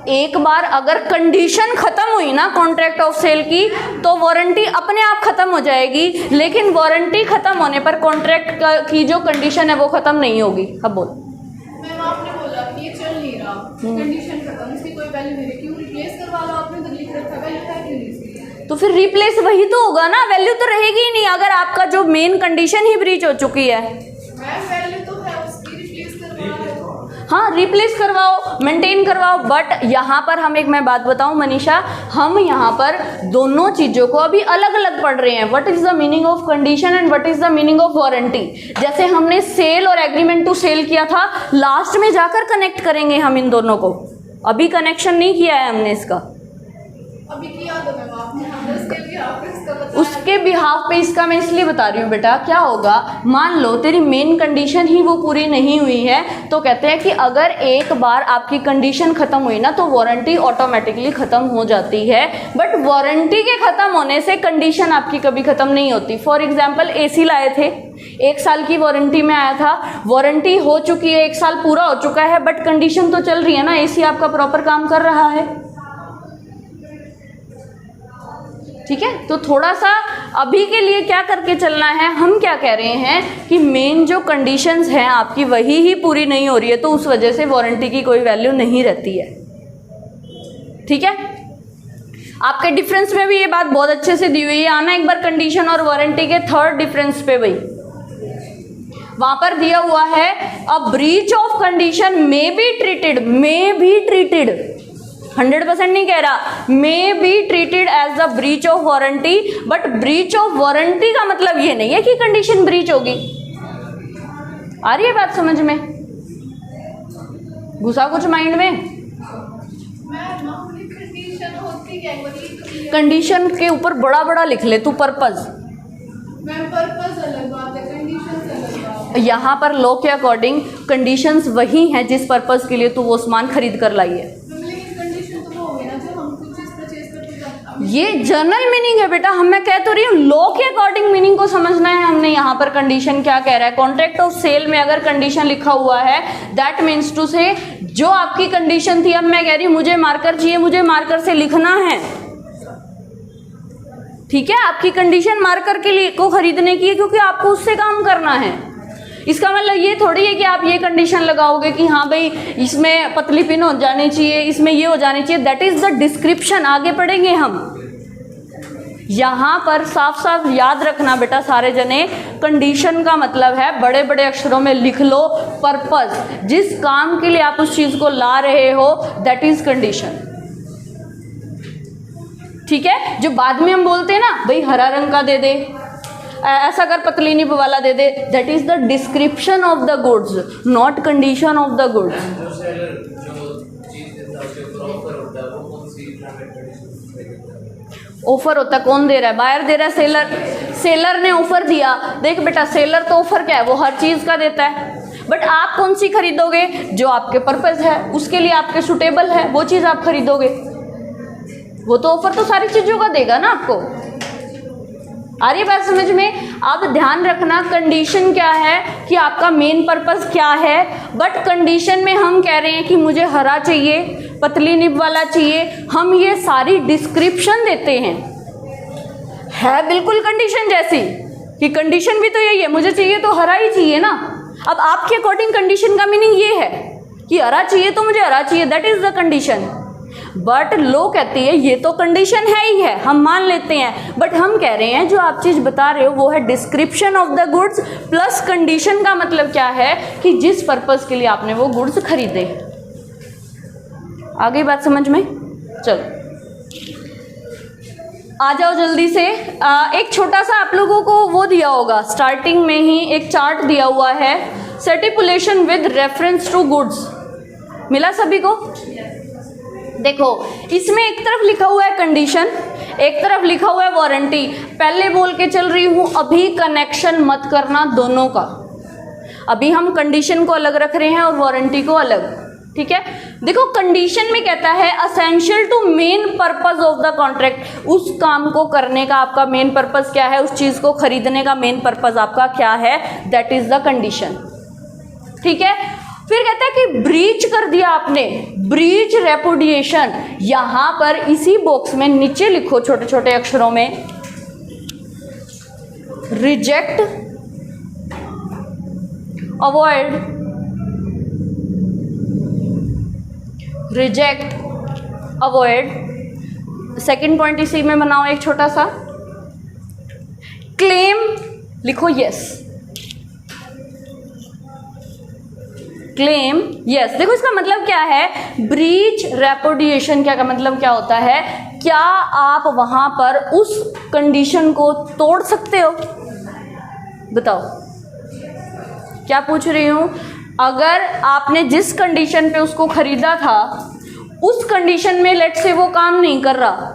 एक बार अगर कंडीशन खत्म हुई ना कॉन्ट्रैक्ट ऑफ सेल की, तो वारंटी अपने आप खत्म हो जाएगी। लेकिन वारंटी खत्म होने पर कॉन्ट्रैक्ट की जो कंडीशन है वो खत्म नहीं होगी। अब बोल। मैम आपने बोला कि ये चल नहीं रहा, कंडीशन खत्म, इसकी कोई वैल्यू नहीं है, क्यों रिप्लेस करवा लो? आपने तो लिख रखा वैल्यू है क्यों नहीं? तो फिर रिप्लेस वही तो होगा ना, वैल्यू तो रहेगी ही नहीं अगर आपका जो मेन कंडीशन ही ब्रीच हो चुकी है। मैम वैल्यू तो है उसकी, रिप्लेस करवाओ। हाँ रिप्लेस करवाओ, मेंटेन करवाओ, बट यहाँ पर हम एक मैं बात बताऊँ मनीषा, हम यहाँ पर दोनों चीज़ों को अभी अलग अलग पढ़ रहे हैं। What is the meaning of condition and what is the meaning of warranty. जैसे हमने सेल और एग्रीमेंट टू सेल किया था, लास्ट में जाकर कनेक्ट करेंगे हम इन दोनों को, अभी कनेक्शन नहीं किया है हमने इसका। अभी किया तो मैम आपने, उसके बिहाफ पे इसका मैं इसलिए बता रही हूँ बेटा, क्या होगा, मान लो तेरी मेन कंडीशन ही वो पूरी नहीं हुई है, तो कहते हैं कि अगर एक बार आपकी कंडीशन खत्म हुई ना तो वारंटी ऑटोमेटिकली खत्म हो जाती है, बट वारंटी के खत्म होने से कंडीशन आपकी कभी खत्म नहीं होती। फॉर एग्जाम्पल एसी लाए थे, 1 साल की वारंटी में आया था, वारंटी हो चुकी है, 1 साल पूरा हो चुका है, बट कंडीशन तो चल रही है ना, एसी आपका प्रॉपर काम कर रहा है, ठीक है। तो थोड़ा सा अभी के लिए क्या करके चलना है, हम क्या कह रहे हैं कि मेन जो कंडीशंस हैं आपकी वही ही पूरी नहीं हो रही है, तो उस वजह से वारंटी की कोई वैल्यू नहीं रहती है, ठीक है। आपके डिफरेंस में भी ये बात बहुत अच्छे से दी हुई है, आना एक बार कंडीशन और वारंटी के थर्ड डिफरेंस पे भाई, वहां पर दिया हुआ है a breach of condition may be treated 100% नहीं कह रहा, may be treated as the breach of warranty, but breach of warranty का मतलब ये नहीं है कि कंडीशन ब्रीच होगी। आ रही है बात समझ में, घुसा कुछ माइंड में? कंडीशन के ऊपर बड़ा बड़ा लिख ले तू, पर्पज अलग बात है, कंडीशंस अलग बात है। यहाँ पर लॉ के अकॉर्डिंग कंडीशंस वही हैं जिस पर्पज के लिए तू वो सामान खरीद कर लाई है। ये जनरल मीनिंग है बेटा, मैं कह तो रही हूँ लॉ के अकॉर्डिंग मीनिंग को समझना है हमने। यहाँ पर कंडीशन क्या कह रहा है, कॉन्ट्रैक्ट ऑफ सेल में अगर कंडीशन लिखा हुआ है दैट मीन्स टू से जो आपकी कंडीशन थी, अब मैं कह रही हूँ मुझे मार्कर चाहिए, मुझे मार्कर से लिखना है, ठीक है। आपकी कंडीशन मार्कर के लिए को खरीदने की है क्योंकि आपको उससे काम करना है। इसका मतलब ये थोड़ी है कि आप ये कंडीशन लगाओगे कि हाँ भाई इसमें पतली पिन हो जानी चाहिए, इसमें ये हो जानी चाहिए, दैट इज द डिस्क्रिप्शन। आगे पढ़ेंगे हम। यहाँ पर साफ साफ याद रखना बेटा सारे जने, कंडीशन का मतलब है बड़े बड़े अक्षरों में लिख लो, पर्पस, जिस काम के लिए आप उस चीज को ला रहे हो दैट इज कंडीशन, ठीक है। जो बाद में हम बोलते हैं ना भाई हरा रंग का दे दे, ऐसा कर पतली निब वाला दे दे, that is the description of the goods, not condition of the goods. Offer होता है, कौन दे रहा है? बायर दे रहा है, सेलर ने ऑफर दिया। देख बेटा सेलर तो ऑफर क्या है, वो हर चीज का देता है, बट आप कौन सी खरीदोगे? जो आपके पर्पस है, उसके लिए आपके सुटेबल है, वो चीज आप खरीदोगे। वो तो ऑफर तो सारी चीजों का देगा ना आपको। आ रही बात समझ में? अब ध्यान रखना कंडीशन क्या है कि आपका मेन पर्पस क्या है, बट कंडीशन में हम कह रहे हैं कि मुझे हरा चाहिए, पतली निब वाला चाहिए, हम ये सारी डिस्क्रिप्शन देते हैं, है बिल्कुल कंडीशन जैसी कि कंडीशन भी तो यही है, मुझे चाहिए तो हरा ही चाहिए ना। अब आपके अकॉर्डिंग कंडीशन का मीनिंग ये है कि हरा चाहिए तो मुझे हरा चाहिए, that is the condition. But law कहती है ये तो कंडीशन है ही है, हम मान लेते हैं, बट हम कह रहे हैं जो आप चीज बता रहे हो वो है description of the goods plus condition का मतलब क्या है कि जिस पर्पस के लिए आपने वो गुड्स खरीदे। आगे बात समझ में? चलो आ जाओ जल्दी से। एक छोटा सा आप लोगों को वो दिया होगा स्टार्टिंग में ही, एक चार्ट दिया हुआ है, सर्टिपुलेशन विद रेफरेंस टू गुड्स, मिला सभी को? देखो इसमें एक तरफ लिखा हुआ है कंडीशन, एक तरफ लिखा हुआ है वारंटी। पहले बोल के चल रही हूं अभी कनेक्शन मत करना दोनों का, अभी हम कंडीशन को अलग रख रहे हैं और वारंटी को अलग, ठीक है। देखो कंडीशन में कहता है essential to main purpose of the contract, उस काम को करने का आपका मेन पर्पस क्या है, उस चीज को खरीदने का मेन पर्पस आपका क्या है, दैट इज द कंडीशन, ठीक है। फिर कहता है कि ब्रीच कर दिया आपने, ब्रीच रेपुडिएशन, यहां पर इसी बॉक्स में नीचे लिखो छोटे छोटे अक्षरों में, reject, avoid, reject, avoid. Second point इसी में बनाओ एक छोटा सा, क्लेम लिखो यस, क्लेम यस। देखो इसका मतलब क्या है, ब्रीच रेपुडिएशन क्या का मतलब क्या होता है, क्या आप वहां पर उस कंडीशन को तोड़ सकते हो? बताओ क्या पूछ रही हूं। अगर आपने जिस कंडीशन पे उसको खरीदा था उस कंडीशन में लेट से वो काम नहीं कर रहा,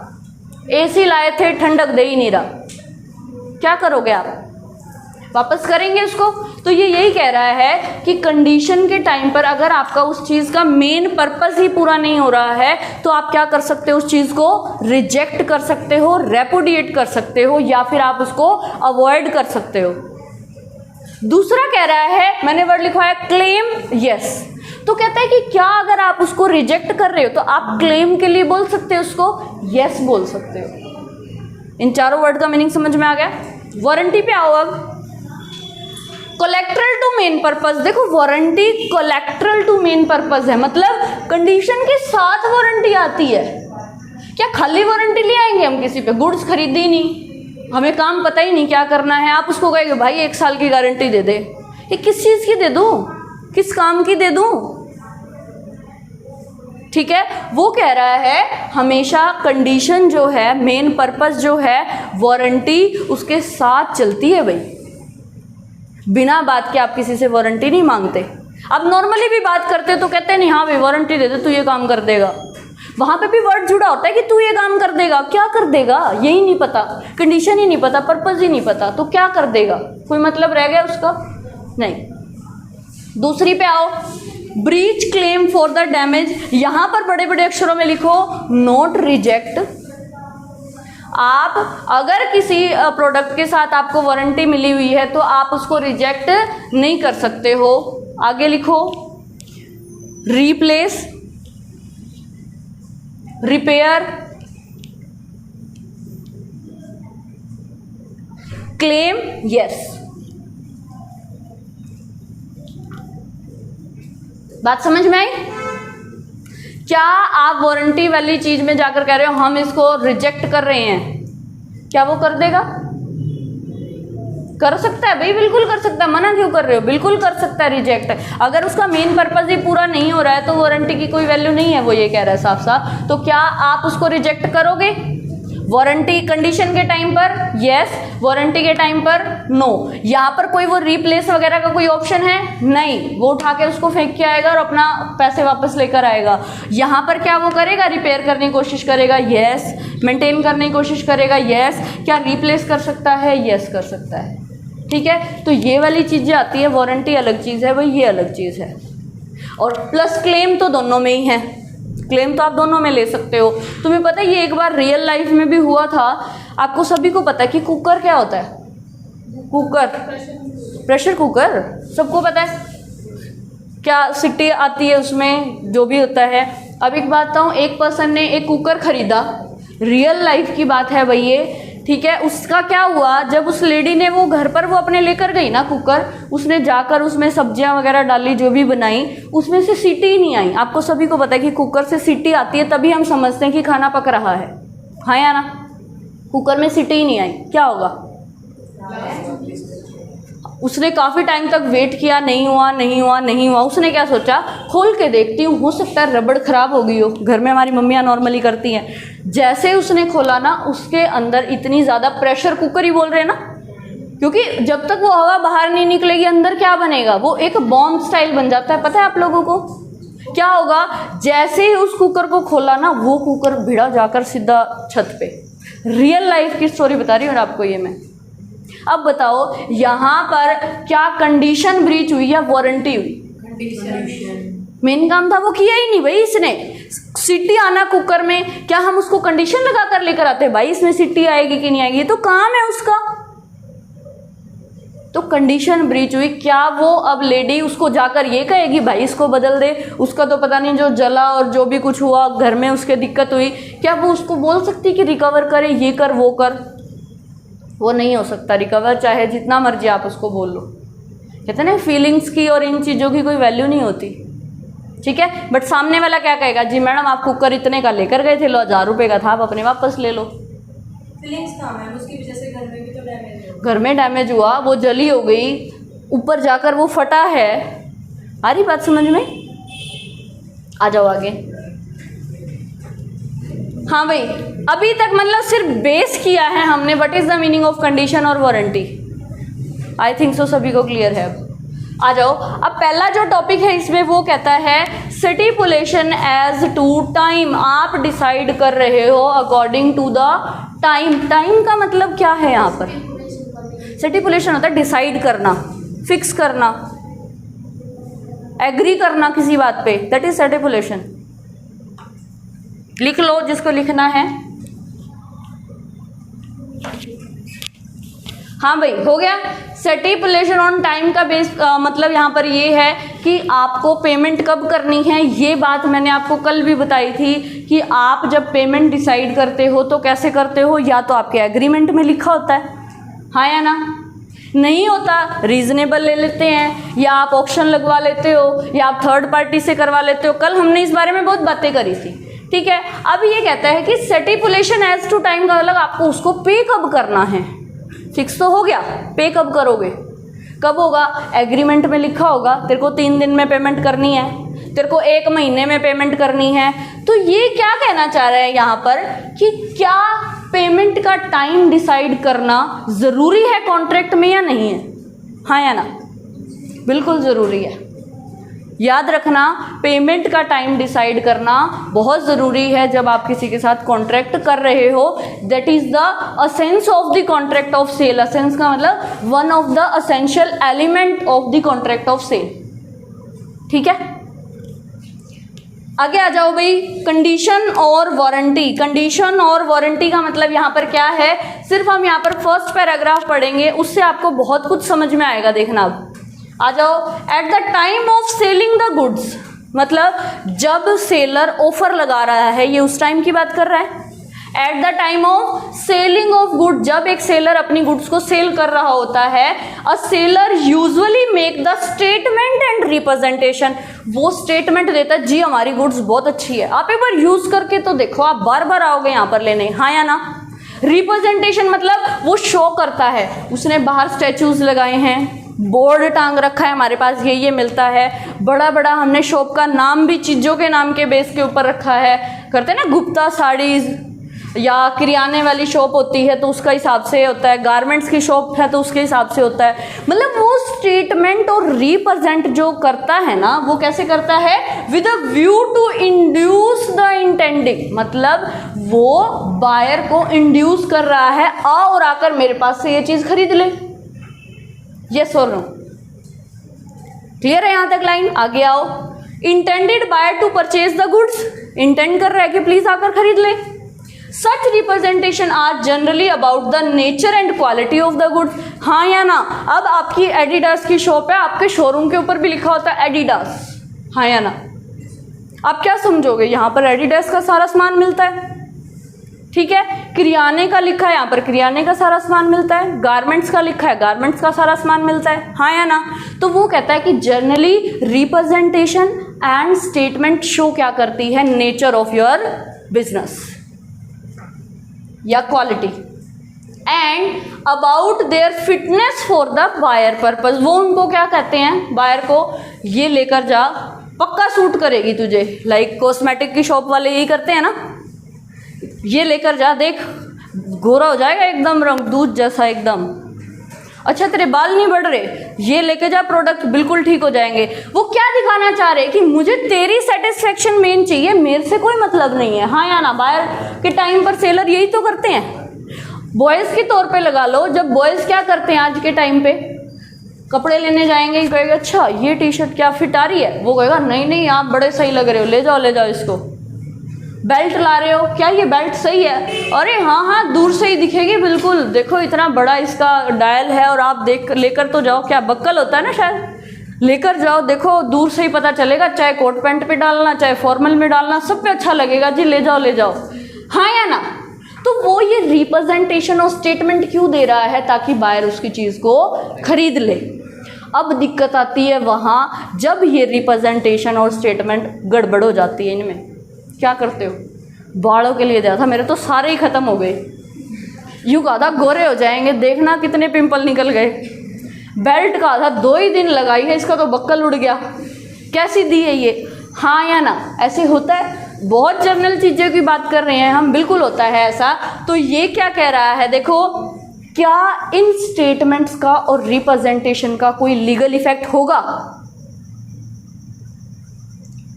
एसी लाए थे ठंडक दे ही नहीं रहा, क्या करोगे आप? वापस करेंगे उसको। तो ये यही कह रहा है कि कंडीशन के टाइम पर अगर आपका उस चीज़ का मेन पर्पस ही पूरा नहीं हो रहा है तो आप क्या कर सकते हो? उस चीज़ को रिजेक्ट कर सकते हो, रेपुडिएट कर सकते हो, या फिर आप उसको अवॉइड कर सकते हो। दूसरा कह रहा है, मैंने वर्ड लिखा है क्लेम यस। तो कहता है कि क्या अगर आप उसको रिजेक्ट कर रहे हो तो आप क्लेम के लिए बोल सकते हो, उसको यस बोल सकते हो। इन चारों वर्ड का मीनिंग समझ में आ गया? वारंटी पे आओ अब। कोलेक्ट्रल टू मेन पर्पस, देखो warranty collateral to main purpose है, मतलब कंडीशन के साथ वारंटी आती है। क्या खाली वारंटी ले आएंगे हम किसी पे? गुड्स खरीदी ही नहीं, हमें काम पता ही नहीं क्या करना है, आप उसको कहेंगे भाई 1 साल की गारंटी दे दे। ये किस चीज़ की दे दूँ, किस काम की दे दूँ? ठीक है, वो कह रहा है हमेशा कंडीशन जो है, मेन पर्पस जो है, वारंटी उसके साथ चलती है भाई। बिना बात के आप किसी से वारंटी नहीं मांगते। अब नॉर्मली भी बात करते तो कहते हैं नहीं हाँ भाई वारंटी दे दे, तू ये काम कर देगा। वहाँ पे भी वर्ड जुड़ा होता है कि तू ये काम कर देगा। क्या कर देगा यही नहीं पता, कंडीशन ही नहीं पता, पर्पस ही नहीं पता, तो क्या कर देगा? कोई मतलब रह गया उसका? नहीं। दूसरी पे आओ, breach claim for the damage. यहाँ पर बड़े बड़े अक्षरों में लिखो नॉट रिजेक्ट। आप अगर किसी प्रोडक्ट के साथ आपको वारंटी मिली हुई है तो आप उसको रिजेक्ट नहीं कर सकते हो। आगे लिखो रिप्लेस, रिपेयर, क्लेम यस। बात समझ में आई? क्या आप वारंटी वाली चीज में जाकर कह रहे हो हम इसको रिजेक्ट कर रहे हैं, क्या वो कर देगा? कर सकता है भाई, बिल्कुल कर सकता है। मना क्यों कर रहे हो? बिल्कुल कर सकता है रिजेक्ट। अगर उसका मेन पर्पस ही पूरा नहीं हो रहा है तो वारंटी की कोई वैल्यू नहीं है, वो ये कह रहा है साफ साफ। तो क्या आप उसको रिजेक्ट करोगे? वारंटी कंडीशन के टाइम पर यस, वारंटी के टाइम पर नो। यहाँ पर कोई वो रिप्लेस वगैरह का कोई ऑप्शन है नहीं, वो उठा के उसको फेंक के आएगा और अपना पैसे वापस लेकर आएगा। यहाँ पर क्या वो करेगा? रिपेयर करने की कोशिश करेगा यस, मेंटेन करने की कोशिश करेगा यस। क्या रिप्लेस कर सकता है? यस कर सकता है। ठीक है, तो ये वाली चीज़ें आती है। वारंटी अलग चीज़ है भाई, ये अलग चीज़ है। और प्लस क्लेम तो दोनों में ही है, क्लेम तो आप दोनों में ले सकते हो। तुम्हें पता है ये एक बार रियल लाइफ में भी हुआ था। आपको सभी को पता है कि कुकर क्या होता है? कुकर, प्रेशर कुकर सबको पता है। क्या सीटी आती है उसमें, जो भी होता है। अब एक बात बताऊँ, एक पर्सन ने एक कुकर खरीदा, रियल लाइफ की बात है भाई ये, ठीक है। उसका क्या हुआ, जब उस लेडी ने वो घर पर वो अपने लेकर गई ना कुकर, उसने जाकर उसमें सब्जियां वगैरह डाली, जो भी बनाई, उसमें से सीटी ही नहीं आई। आपको सभी को पता है कि कुकर से सीटी आती है तभी हम समझते हैं कि खाना पक रहा है, हाँ या ना? कुकर में सीटी ही नहीं आई, क्या होगा? उसने काफ़ी टाइम तक वेट किया, नहीं हुआ नहीं हुआ नहीं हुआ। उसने क्या सोचा, खोल के देखती हूँ, हो सकता है रबड़ खराब हो गई हो। घर में हमारी मम्मियाँ नॉर्मली करती हैं। जैसे उसने खोला ना, उसके अंदर इतनी ज़्यादा, प्रेशर कुकर ही बोल रहे हैं ना, क्योंकि जब तक वो हवा बाहर नहीं निकलेगी अंदर क्या बनेगा, वो एक बॉम्ब स्टाइल बन जाता है। पता है आप लोगों को क्या होगा? जैसे ही उस कुकर को खोला ना, वो कुकर भिड़ा जाकर सीधा छत पे। रियल लाइफ की स्टोरी बता रही हूँ आपको ये मैं। अब बताओ यहाँ पर क्या कंडीशन ब्रीच हुई या वारंटी हुई? कंडीशन। मेन काम था वो किया ही नहीं भाई इसने। सीटी आना कुकर में, क्या हम उसको कंडीशन लगा कर लेकर आते हैं भाई इसमें सीटी आएगी कि नहीं आएगी? तो काम है उसका। तो कंडीशन ब्रीच हुई। क्या वो अब लेडी उसको जाकर ये कहेगी भाई इसको बदल दे? उसका तो पता नहीं जो जला और जो भी कुछ हुआ घर में उसके दिक्कत हुई, क्या वो उसको बोल सकती कि रिकवर करे, ये कर वो कर? वो नहीं हो सकता रिकवर, चाहे जितना मर्जी आप उसको बोल लो। कहते हैं ना फीलिंग्स की और इन चीज़ों की कोई वैल्यू नहीं होती, ठीक है। बट सामने वाला क्या कहेगा, जी मैडम आप कुकर इतने का लेकर गए थे, लो 1000 रुपये का था, आप अपने वापस ले लो। फीलिंग्स काम है, उसकी वजह से घर में भी तो डैमेज है। घर में डैमेज हुआ, वो जली हो गई, ऊपर जाकर वो फटा है। आ रही बात समझ में? आ जाओ आगे। हाँ भाई, अभी तक मतलब सिर्फ बेस किया है हमने, what is the meaning of condition और वारंटी। आई थिंक सो सभी को क्लियर है। अब आ जाओ। अब पहला जो टॉपिक है इसमें वो कहता है स्टिपुलेशन एज टू टाइम। आप डिसाइड कर रहे हो according to the time. Time का मतलब क्या है यहाँ पर? स्टिपुलेशन होता है डिसाइड करना, फिक्स करना, एग्री करना किसी बात पे, दैट इज स्टिपुलेशन। लिख लो जिसको लिखना है। हाँ भाई हो गया। स्टिपुलेशन ऑन टाइम का बेस मतलब यहाँ पर ये है कि आपको पेमेंट कब करनी है। ये बात मैंने आपको कल भी बताई थी कि आप जब पेमेंट डिसाइड करते हो तो कैसे करते हो, या तो आपके एग्रीमेंट में लिखा होता है, हाँ या ना, नहीं होता रीजनेबल ले लेते हैं, या आप ऑक्शन लगवा लेते हो, या आप थर्ड पार्टी से करवा लेते हो। कल हमने इस बारे में बहुत बातें करी थी, ठीक है। अब ये कहता है कि स्टिपुलेशन एज टू टाइम का मतलब आपको उसको पे कब करना है, फिक्स तो हो गया, पे कब करोगे, कब होगा, एग्रीमेंट में लिखा होगा तेरे को 3 दिन में पेमेंट करनी है, तेरे को 1 महीने में पेमेंट करनी है। तो ये क्या कहना चाह रहा है यहाँ पर कि क्या पेमेंट का टाइम डिसाइड करना ज़रूरी है कॉन्ट्रैक्ट में या नहीं है, हाँ या ना, बिल्कुल ज़रूरी है। याद रखना पेमेंट का टाइम डिसाइड करना बहुत ज़रूरी है जब आप किसी के साथ कॉन्ट्रैक्ट कर रहे हो। That is the essence of the contract of sale. Essence का मतलब one of the essential element of the contract of sale, ठीक है। आगे आ जाओ भाई, कंडीशन और वारंटी। कंडीशन और वारंटी का मतलब यहाँ पर क्या है, सिर्फ हम यहाँ पर फर्स्ट पैराग्राफ पढ़ेंगे, उससे आपको बहुत कुछ समझ में आएगा। देखना अब आ जाओ। At the time of selling the goods, मतलब जब सेलर ऑफर लगा रहा है, ये उस टाइम की बात कर रहा है। At the time of selling of good, जब एक सेलर अपनी गुड्स को सेल कर रहा होता है, a seller usually make the statement and representation. वो स्टेटमेंट देता है जी हमारी गुड्स बहुत अच्छी है, आप एक बार यूज करके तो देखो, आप बार बार आओगे यहाँ पर लेने, हाँ या ना। रिप्रेजेंटेशन मतलब वो शो करता है, उसने बाहर स्टैचूज लगाए हैं, बोर्ड टांग रखा है, हमारे पास ये मिलता है, बड़ा बड़ा हमने शॉप का नाम भी चीज़ों के नाम के बेस के ऊपर रखा है। करते हैं ना गुप्ता साड़ीज, या किराने वाली शॉप होती है तो उसका हिसाब से होता है, गारमेंट्स की शॉप है तो उसके हिसाब से होता है। मतलब वो स्टेटमेंट और रिप्रेजेंट जो करता है ना, वो कैसे करता है, with a view to induce the intending, मतलब वो बायर को इंड्यूस कर रहा है, आओ और आकर मेरे पास से ये चीज़ खरीद ले। यस और नो, क्लियर है यहाँ तक लाइन। आगे आओ। Intended buyer to purchase the goods, intend कर रहा है कि प्लीज आकर खरीद ले। Such representation are generally about the nature and quality of the goods, हाँ या ना। अब आपकी एडिडास की शॉप है, आपके शोरूम के ऊपर भी लिखा होता है एडिडास, हाँ या ना। आप क्या समझोगे, यहाँ पर एडिडास का सारा सामान मिलता है, ठीक है। किराने का लिखा है, यहाँ पर किराने का सारा सामान मिलता है। गारमेंट्स का लिखा है, गारमेंट्स का सारा सामान मिलता है, हाँ या ना। तो वो कहता है कि generally representation and statement show क्या करती है, नेचर ऑफ योर बिजनेस या quality, and about their fitness for the buyer purpose. वो उनको क्या कहते हैं, बायर को ये लेकर जा, पक्का सूट करेगी तुझे। लाइक कॉस्मेटिक की शॉप वाले यही करते हैं ना, ये लेकर जा, देख गोरा हो जाएगा एकदम, रंग दूध जैसा एकदम, अच्छा तेरे बाल नहीं बढ़ रहे, ये लेके जा प्रोडक्ट, बिल्कुल ठीक हो जाएंगे। वो क्या दिखाना चाह रहे हैं कि मुझे तेरी सेटिस्फेक्शन मेन चाहिए, मेरे से कोई मतलब नहीं है, हाँ या ना। बायर के टाइम पर सेलर यही तो करते हैं। बॉयज़ के तौर पे लगा लो, जब बॉयज़ क्या करते हैं आज के टाइम पे, कपड़े लेने जाएंगे, कहेगा अच्छा ये टी शर्ट क्या फिट आ रही है, वो कहेगा नहीं नहीं आप बड़े सही लग रहे हो, ले जाओ इसको। बेल्ट ला रहे हो, क्या ये बेल्ट सही है, अरे हाँ दूर से ही दिखेगी, बिल्कुल देखो इतना बड़ा इसका डायल है, और आप देख लेकर तो जाओ, क्या बक्कल होता है ना शायद, लेकर जाओ, देखो दूर से ही पता चलेगा, चाहे कोट पैंट पे डालना चाहे फॉर्मल में डालना, सब पे अच्छा लगेगा जी, ले जाओ, हाँ या ना। तो वो ये रिप्रेजेंटेशन और स्टेटमेंट क्यों दे रहा है, ताकि बायर उसकी चीज़ को खरीद ले। अब दिक्कत आती है वहाँ जब ये रिप्रेजेंटेशन और स्टेटमेंट गड़बड़ हो जाती है, इनमें क्या करते हो, बालों के लिए दिया था, मेरे तो सारे ही खत्म हो गए, यूँ कहा था गोरे हो जाएंगे, देखना कितने पिंपल निकल गए। बेल्ट का था 2 ही दिन लगाई है, इसका तो बक्कल उड़ गया, कैसी दी है ये, हाँ या ना। ऐसे होता है, बहुत जनरल चीज़ों की बात कर रहे हैं हम, बिल्कुल होता है ऐसा। तो ये क्या कह रहा है, देखो क्या इन स्टेटमेंट्स का और रिप्रेजेंटेशन का कोई लीगल इफेक्ट होगा।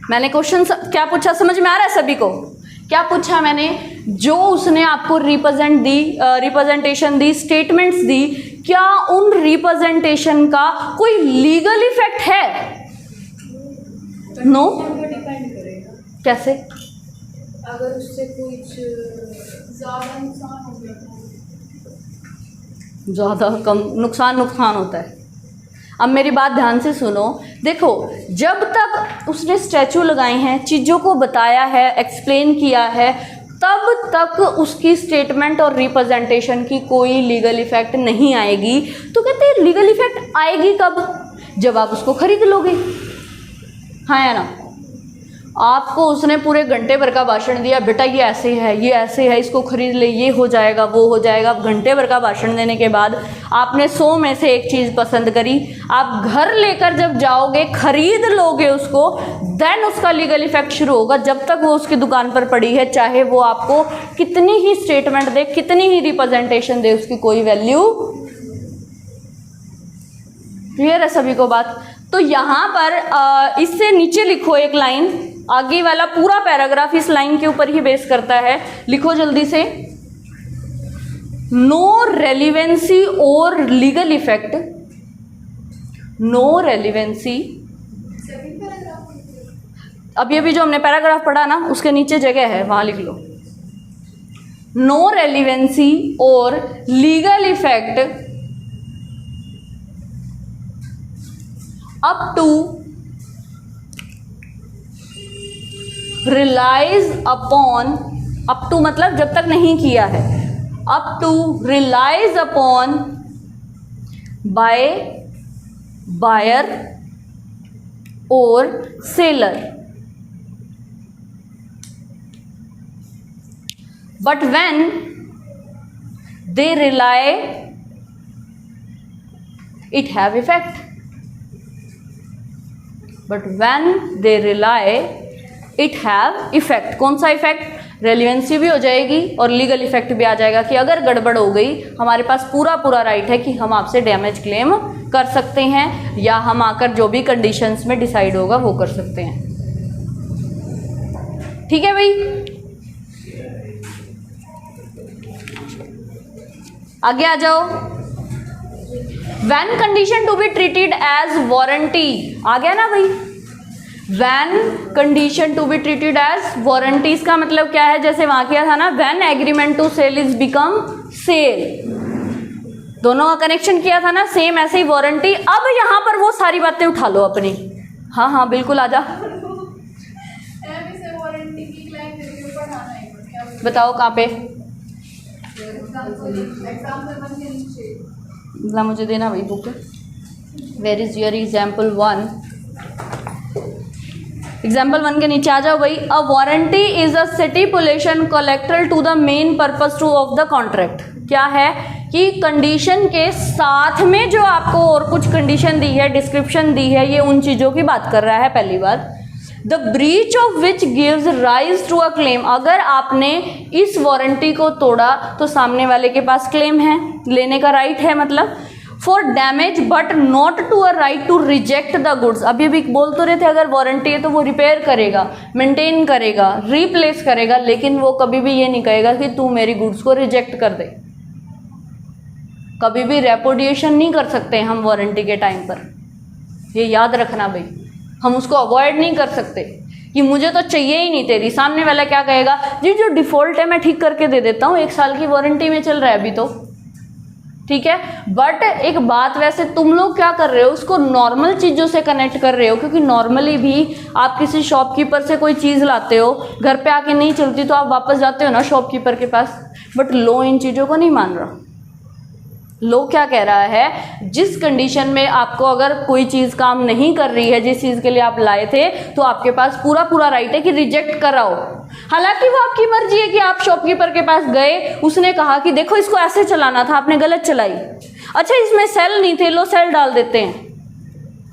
मैंने क्वेश्चन क्या पूछा, समझ में आ रहा है सभी को, क्या पूछा मैंने, जो उसने आपको रिप्रेजेंटेशन दी, स्टेटमेंट्स दी, क्या उन रिप्रेजेंटेशन का कोई लीगल इफेक्ट है? नो। डिपेंड करेगा कैसे? अगर उससे कुछ ज्यादा नुकसान हो गया तो ज़्यादा कम नुकसान होता है। अब मेरी बात ध्यान से सुनो, देखो जब तक उसने स्टैचू लगाए हैं, चीज़ों को बताया है, एक्सप्लेन किया है, तब तक उसकी स्टेटमेंट और रिप्रेजेंटेशन की कोई लीगल इफेक्ट नहीं आएगी। तो कहते हैं लीगल इफेक्ट आएगी कब? जब आप उसको खरीद लोगे। हाँ या ना? आपको उसने पूरे घंटे भर का भाषण दिया, बेटा ये ऐसे है, इसको खरीद ले, ये हो जाएगा, वो हो जाएगा। घंटे भर का भाषण देने के बाद आपने 100 में से एक चीज़ पसंद करी, आप घर लेकर जब जाओगे, खरीद लोगे उसको, देन उसका लीगल इफेक्ट शुरू होगा। जब तक वो उसकी दुकान पर पड़ी है, चाहे वो आपको कितनी ही स्टेटमेंट दे, कितनी ही रिप्रेजेंटेशन दे, उसकी कोई वैल्यू। क्लियर है सभी को बात? तो यहाँ पर इससे नीचे लिखो एक लाइन, आगे वाला पूरा पैराग्राफ इस लाइन के ऊपर ही बेस करता है। लिखो जल्दी से, नो रेलिवेंसी और लीगल इफेक्ट, नो रेलिवेंसी। अब ये भी जो हमने पैराग्राफ पढ़ा ना, उसके नीचे जगह है, वहां लिख लो, नो रेलिवेंसी और legal effect up to relies upon, up to मतलब जब तक नहीं किया है, up to relies upon by buyer और seller, but when they rely it have effect, but when they rely it have effect. कौन सा इफेक्ट? रेलिवेंसी भी हो जाएगी और लीगल इफेक्ट भी आ जाएगा कि अगर गड़बड़ हो गई, हमारे पास पूरा राइट है कि हम आपसे डैमेज क्लेम कर सकते हैं, या हम आकर जो भी कंडीशंस में डिसाइड होगा वो कर सकते हैं। ठीक है भाई, आगे आ जाओ। When condition to be treated as warranty, आ गया ना भाई? When condition to be treated as warranty, इसका मतलब क्या है? जैसे वहां किया था ना, when agreement to sell is become sale, दोनों का कनेक्शन किया था ना, सेम ऐसे ही वारंटी। अब यहां पर वो सारी बातें उठा लो अपनी। हाँ हाँ बिल्कुल, आजा। वारंटी की क्लेम करके ऊपर आना है, बताओ कहाँ पे? एग्जाम्पल के नीचे ला मुझे देना भाई book. Where is your example 1? Example 1 के नीचे आ जाओ भाई। A warranty is a stipulation collateral to the main purpose to of the contract. क्या है कि कंडीशन के साथ में जो आपको और कुछ कंडीशन दी है, डिस्क्रिप्शन दी है, ये उन चीज़ों की बात कर रहा है। पहली बात, the breach of which gives rise to a claim, अगर आपने इस वारंटी को तोड़ा तो सामने वाले के पास क्लेम है, लेने का राइट है, मतलब for damage but not to a right to reject the goods. अभी भी बोल तो रहे थे अगर वारंटी है तो वो रिपेयर करेगा, मेंटेन करेगा, रिप्लेस करेगा, लेकिन वो कभी भी ये नहीं कहेगा कि तू मेरी गुड्स को रिजेक्ट कर दे। कभी भी रेपुडिएशन नहीं कर सकते हम वारंटी के टाइम पर, ये याद रखना भाई। हम उसको अवॉइड नहीं कर सकते कि मुझे तो चाहिए ही नहीं तेरी। सामने वाला क्या कहेगा, जी जो डिफ़ॉल्ट है मैं ठीक करके दे देता हूँ, 1 साल की वारंटी में चल रहा है अभी तो, ठीक है। बट एक बात, वैसे तुम लोग क्या कर रहे हो, उसको नॉर्मल चीज़ों से कनेक्ट कर रहे हो, क्योंकि नॉर्मली भी आप किसी शॉपकीपर से कोई चीज़ लाते हो, घर पे आके नहीं चलती तो आप वापस जाते हो ना शॉपकीपर के पास। बट लो इन चीज़ों को नहीं मान रहा। लो क्या कह रहा है, जिस कंडीशन में आपको अगर कोई चीज़ काम नहीं कर रही है, जिस चीज़ के लिए आप लाए थे, तो आपके पास पूरा राइट है कि रिजेक्ट कराओ। हालांकि वो आपकी मर्जी है कि आप शॉपकीपर के पास गए, उसने कहा कि देखो इसको ऐसे चलाना था, आपने गलत चलाई, अच्छा इसमें सेल नहीं थे, लो सेल डाल देते हैं,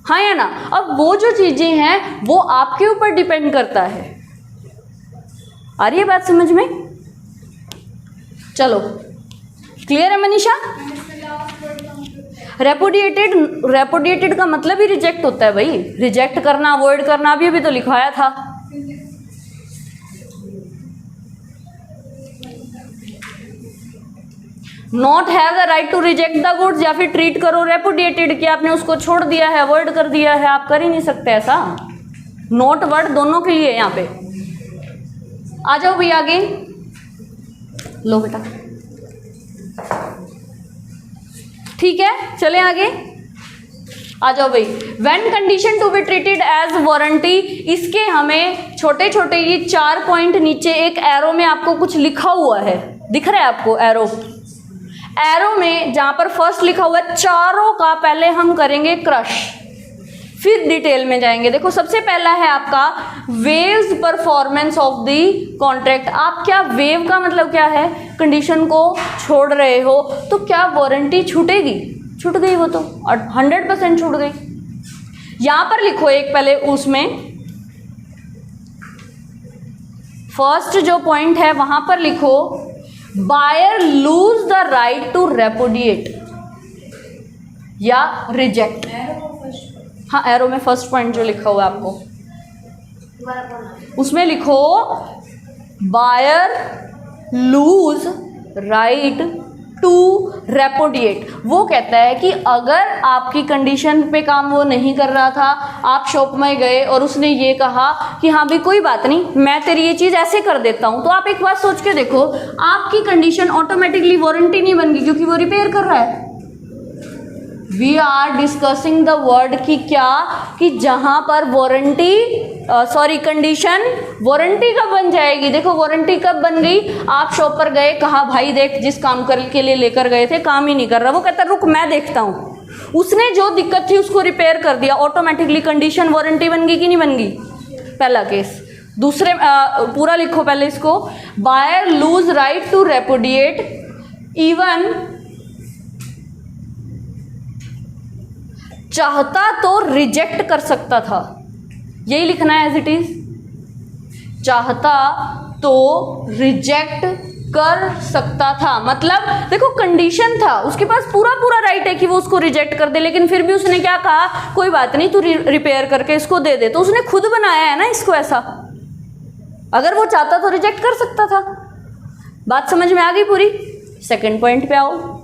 हाँ या ना। अब वो जो चीज़ें हैं वो आपके ऊपर डिपेंड करता है। आ रही है बात समझ में? चलो क्लियर है मनीषा? रेपुडिएटेड का मतलब ही रिजेक्ट होता है भाई। रिजेक्ट करना, अवॉइड करना, अभी तो लिखवाया था। Not have the right to reject the goods, या फिर ट्रीट करो रेपुडिएटेड कि आपने उसको छोड़ दिया है, अवॉइड कर दिया है, आप कर ही नहीं सकते ऐसा। नॉट वर्ड दोनों के लिए यहाँ पे। आ जाओ भैया आगे, लो बेटा, ठीक है चले आगे, आ जाओ भाई। When condition to be treated as warranty, इसके हमें छोटे छोटे ये 4 पॉइंट नीचे एक एरो में आपको कुछ लिखा हुआ है, दिख रहा है आपको एरो? एरो में जहां पर फर्स्ट लिखा हुआ है, चारों का पहले हम करेंगे क्रश, फिर डिटेल में जाएंगे। देखो सबसे पहला है आपका waves performance of the contract. आप क्या, वेव का मतलब क्या है? कंडीशन को छोड़ रहे हो तो क्या वारंटी छूटेगी? छूट गई, वो तो 100% छूट गई। यहां पर लिखो एक पहले उसमें फर्स्ट जो पॉइंट है वहां पर लिखो buyer lose the right to repudiate या रिजेक्ट। हाँ एरो में फर्स्ट पॉइंट जो लिखा हुआ है आपको उसमें लिखो buyer lose right to repudiate. वो कहता है कि अगर आपकी कंडीशन पे काम वो नहीं कर रहा था, आप शॉप में गए और उसने ये कहा कि हाँ भी कोई बात नहीं, मैं तेरी ये चीज़ ऐसे कर देता हूँ, तो आप एक बात सोच के देखो, आपकी कंडीशन ऑटोमेटिकली वारंटी नहीं बन गई क्योंकि वो रिपेयर कर रहा है। We are discussing the word कि क्या, कि जहां पर वारंटी कंडीशन वारंटी कब बन जाएगी। देखो वारंटी कब बन गई, आप शॉप पर गए, कहा भाई देख जिस काम के लिए लेकर गए थे काम ही नहीं कर रहा, वो कहता रुक मैं देखता हूँ, उसने जो दिक्कत थी उसको रिपेयर कर दिया, ऑटोमेटिकली कंडीशन वारंटी बन गई कि नहीं बन गई? पहला केस। दूसरे पूरा लिखो पहले इसको, buyer lose right to repudiate even चाहता तो रिजेक्ट कर सकता था, यही लिखना है एज इट इज, चाहता तो रिजेक्ट कर सकता था। मतलब देखो कंडीशन था, उसके पास पूरा राइट है कि वो उसको रिजेक्ट कर दे, लेकिन फिर भी उसने क्या कहा, कोई बात नहीं तू रिपेयर करके इसको दे दे, तो उसने खुद बनाया है ना इसको ऐसा। अगर वो चाहता तो रिजेक्ट कर सकता था। बात समझ में आ गई पूरी? सेकंड पॉइंट पे आओ।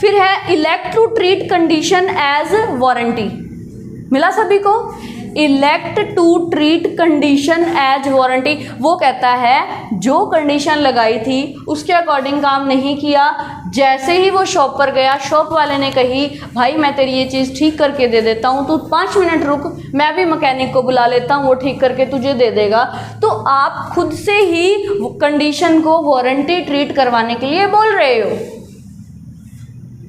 फिर है elect to treat condition as warranty. मिला सभी को? Elect to treat condition as warranty. वो कहता है जो कंडीशन लगाई थी उसके अकॉर्डिंग काम नहीं किया, जैसे ही वो शॉप पर गया, शॉप वाले ने कही भाई मैं तेरी ये चीज़ ठीक करके दे देता हूँ, तू 5 मिनट रुक, मैं भी मैकेनिक को बुला लेता हूँ, वो ठीक करके तुझे दे देगा, तो आप खुद से ही कंडीशन को वारंटी ट्रीट करवाने के लिए बोल रहे हो।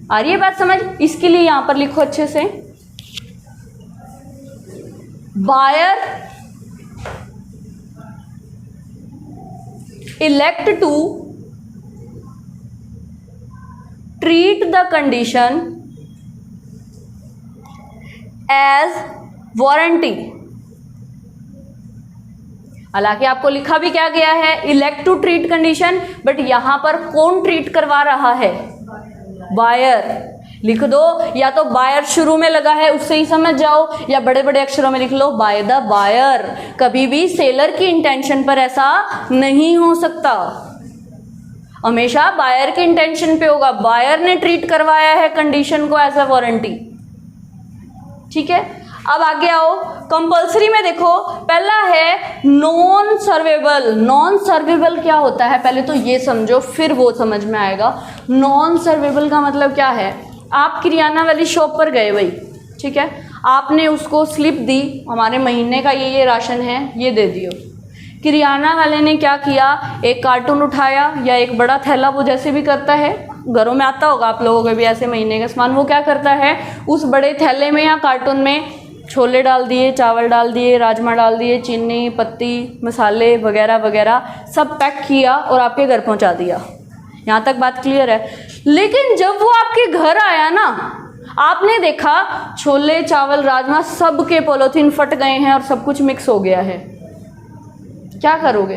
आ रही है बात समझ? इसके लिए यहां पर लिखो अच्छे से, buyer elect to treat the condition as warranty. हालांकि आपको लिखा भी क्या गया है, elect to treat condition, but यहां पर कौन ट्रीट करवा रहा है? बायर। लिख दो, या तो बायर शुरू में लगा है उससे ही समझ जाओ, या बड़े बड़े अक्षरों में लिख लो बाय द बायर। कभी भी सेलर की इंटेंशन पर ऐसा नहीं हो सकता, हमेशा बायर के इंटेंशन पे होगा। बायर ने ट्रीट करवाया है कंडीशन को एज अ वारंटी। ठीक है, अब आगे आओ। कंपल्सरी में देखो पहला है नॉन सर्वेबल। नॉन सर्वेबल क्या होता है पहले तो ये समझो, फिर वो समझ में आएगा। नॉन सर्वेबल का मतलब क्या है? आप किराना वाली शॉप पर गए भाई, ठीक है, आपने उसको स्लिप दी, हमारे महीने का ये राशन है, ये दे दियो। किराना वाले ने क्या किया, एक कार्टून उठाया या एक बड़ा थैला, वो जैसे भी करता है, घरों में आता होगा आप लोगों के भी ऐसे महीने का सामान, वो क्या करता है उस बड़े थैले में या कार्टून में छोले डाल दिए, चावल डाल दिए, राजमा डाल दिए, चीनी, पत्ती, मसाले वगैरह वगैरह सब पैक किया और आपके घर पहुंचा दिया। यहाँ तक बात क्लियर है। लेकिन जब वो आपके घर आया ना, आपने देखा छोले, चावल, राजमा सब के पॉलीथीन फट गए हैं और सब कुछ मिक्स हो गया है, क्या करोगे?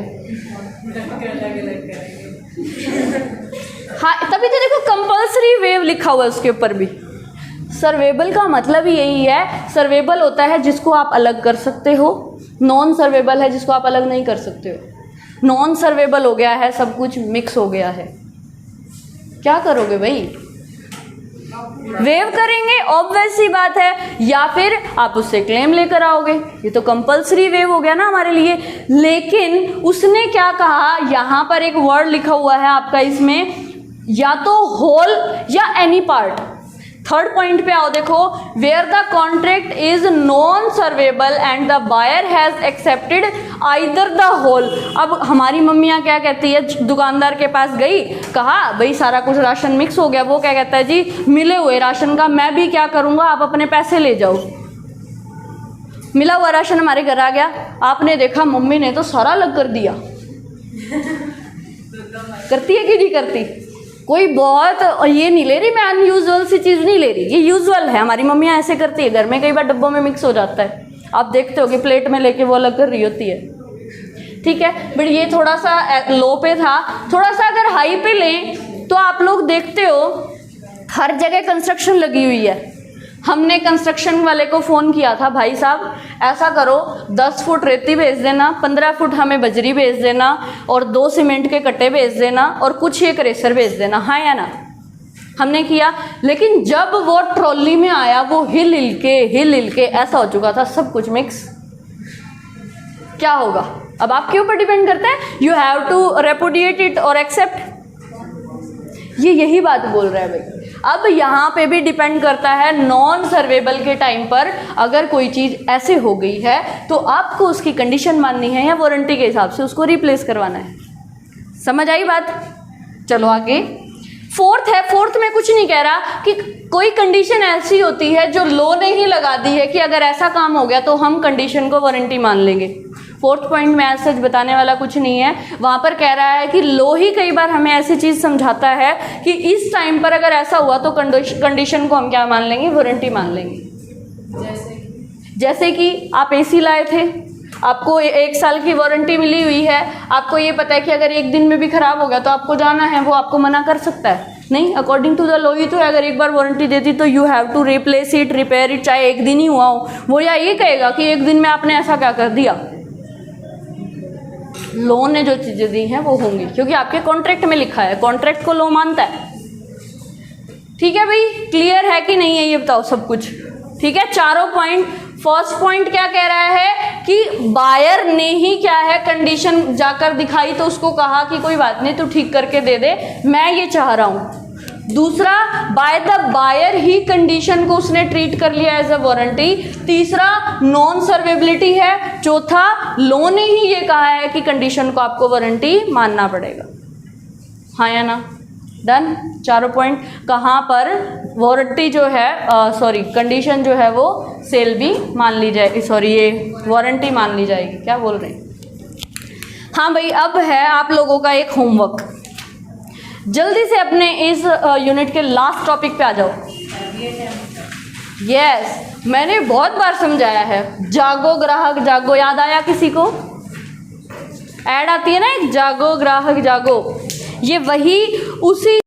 हाँ, तभी तो देखो कंपल्सरी वेव लिखा हुआ है उसके ऊपर भी। सर्वेबल का मतलब ही यही है, सर्वेबल होता है जिसको आप अलग कर सकते हो, नॉन सर्वेबल है जिसको आप अलग नहीं कर सकते हो। नॉन सर्वेबल हो गया है, सब कुछ मिक्स हो गया है, क्या करोगे भाई? वेव करेंगे, ऑब्वियस सी बात है, या फिर आप उससे क्लेम लेकर आओगे, ये तो कंपल्सरी वेव हो गया ना हमारे लिए। लेकिन उसने क्या कहा, यहां पर एक वर्ड लिखा हुआ है आपका इसमें, या तो होल या एनी पार्ट। थर्ड पॉइंट पे आओ, देखो, where the contract is non severable and the buyer has accepted either the whole. अब हमारी मम्मियाँ क्या कहती है, दुकानदार के पास गई, कहा भाई सारा कुछ राशन मिक्स हो गया, वो क्या कहता है, जी मिले हुए राशन का मैं भी क्या करूँगा, आप अपने पैसे ले जाओ। मिला हुआ राशन हमारे घर आ गया, आपने देखा मम्मी ने तो सारा अलग कर दिया। करती है कि नहीं करती? कोई बहुत ये नहीं ले रही, मैं अनयूजुअल सी चीज़ नहीं ले रही, ये यूजुअल है, हमारी मम्मियाँ ऐसे करती है, घर में कई बार डब्बों में मिक्स हो जाता है, आप देखते हो कि प्लेट में लेके वो अलग कर रही होती है, ठीक है। बट ये थोड़ा सा लो पे था, थोड़ा सा अगर हाई पे लें तो आप लोग देखते हो हर जगह कंस्ट्रक्शन लगी हुई है। हमने कंस्ट्रक्शन वाले को फ़ोन किया था, भाई साहब ऐसा करो 10 फुट रेती भेज देना, 15 फुट हमें बजरी भेज देना, और 2 सीमेंट के कट्टे भेज देना, और कुछ एक रेसर भेज देना, हाँ या ना? हमने किया, लेकिन जब वो ट्रॉली में आया वो हिल हिल के ऐसा हो चुका था, सब कुछ मिक्स। क्या होगा? अब आपके ऊपर डिपेंड करता है, you have to repudiate it और एक्सेप्ट। ये यही बात बोल रहा है भाई। अब यहाँ पे भी डिपेंड करता है, नॉन सर्वेबल के टाइम पर अगर कोई चीज़ ऐसे हो गई है तो आपको उसकी कंडीशन माननी है या वारंटी के हिसाब से उसको रिप्लेस करवाना है। समझ आई बात? चलो आगे। फोर्थ है, फोर्थ में कुछ नहीं कह रहा कि कोई कंडीशन ऐसी होती है जो लॉ ने ही लगा दी है कि अगर ऐसा काम हो गया तो हम कंडीशन को वारंटी मान लेंगे। फोर्थ पॉइंट में आज सच बताने वाला कुछ नहीं है, वहाँ पर कह रहा है कि लॉ ही कई बार हमें ऐसी चीज़ समझाता है कि इस टाइम पर अगर ऐसा हुआ तो कंडीशन को हम क्या मान लेंगे, वारंटी मान लेंगे। जैसे कि आप एसी लाए थे, आपको 1 साल की वारंटी मिली हुई है, आपको ये पता है कि अगर 1 दिन में भी खराब हो गया तो आपको जाना है, वो आपको मना कर सकता है? नहीं, अकॉर्डिंग टू द लॉ ही तो है। अगर एक बार वारंटी देती तो you have to replace it, repair it, चाहे 1 दिन ही हुआ हो। वो या ये कहेगा कि 1 दिन में आपने ऐसा क्या कर दिया। लॉ ने जो चीज़ें दी हैं वो होंगी, क्योंकि आपके कॉन्ट्रैक्ट में लिखा है, कॉन्ट्रैक्ट को लॉ मानता है। ठीक है भाई, क्लियर है कि नहीं है ये बताओ सब कुछ? ठीक है, चारों पॉइंट। फर्स्ट पॉइंट क्या कह रहा है कि बायर ने ही क्या है, कंडीशन जाकर दिखाई तो उसको कहा कि कोई बात नहीं तू ठीक करके दे दे, मैं ये चाह रहा हूँ। दूसरा, बाय द बायर ही कंडीशन को उसने ट्रीट कर लिया एज अ वारंटी। तीसरा, नॉन सर्वेबिलिटी है। चौथा, लॉ ने ही ये कहा है कि कंडीशन को आपको वारंटी मानना पड़ेगा। हाँ या ना? डन। चारों पॉइंट। कहाँ पर वारंटी जो है, सॉरी कंडीशन जो है वो सेल भी मान ली जाएगी, सॉरी ये वारंटी मान ली जाएगी। क्या बोल रहे हैं? हाँ भाई, अब है आप लोगों का एक होमवर्क। जल्दी से अपने इस यूनिट के लास्ट टॉपिक पे आ जाओ। यस, मैंने बहुत बार समझाया है, जागो ग्राहक जागो। याद आया किसी को? ऐड आती है ना एक, जागो ग्राहक जागो। ये वही उसी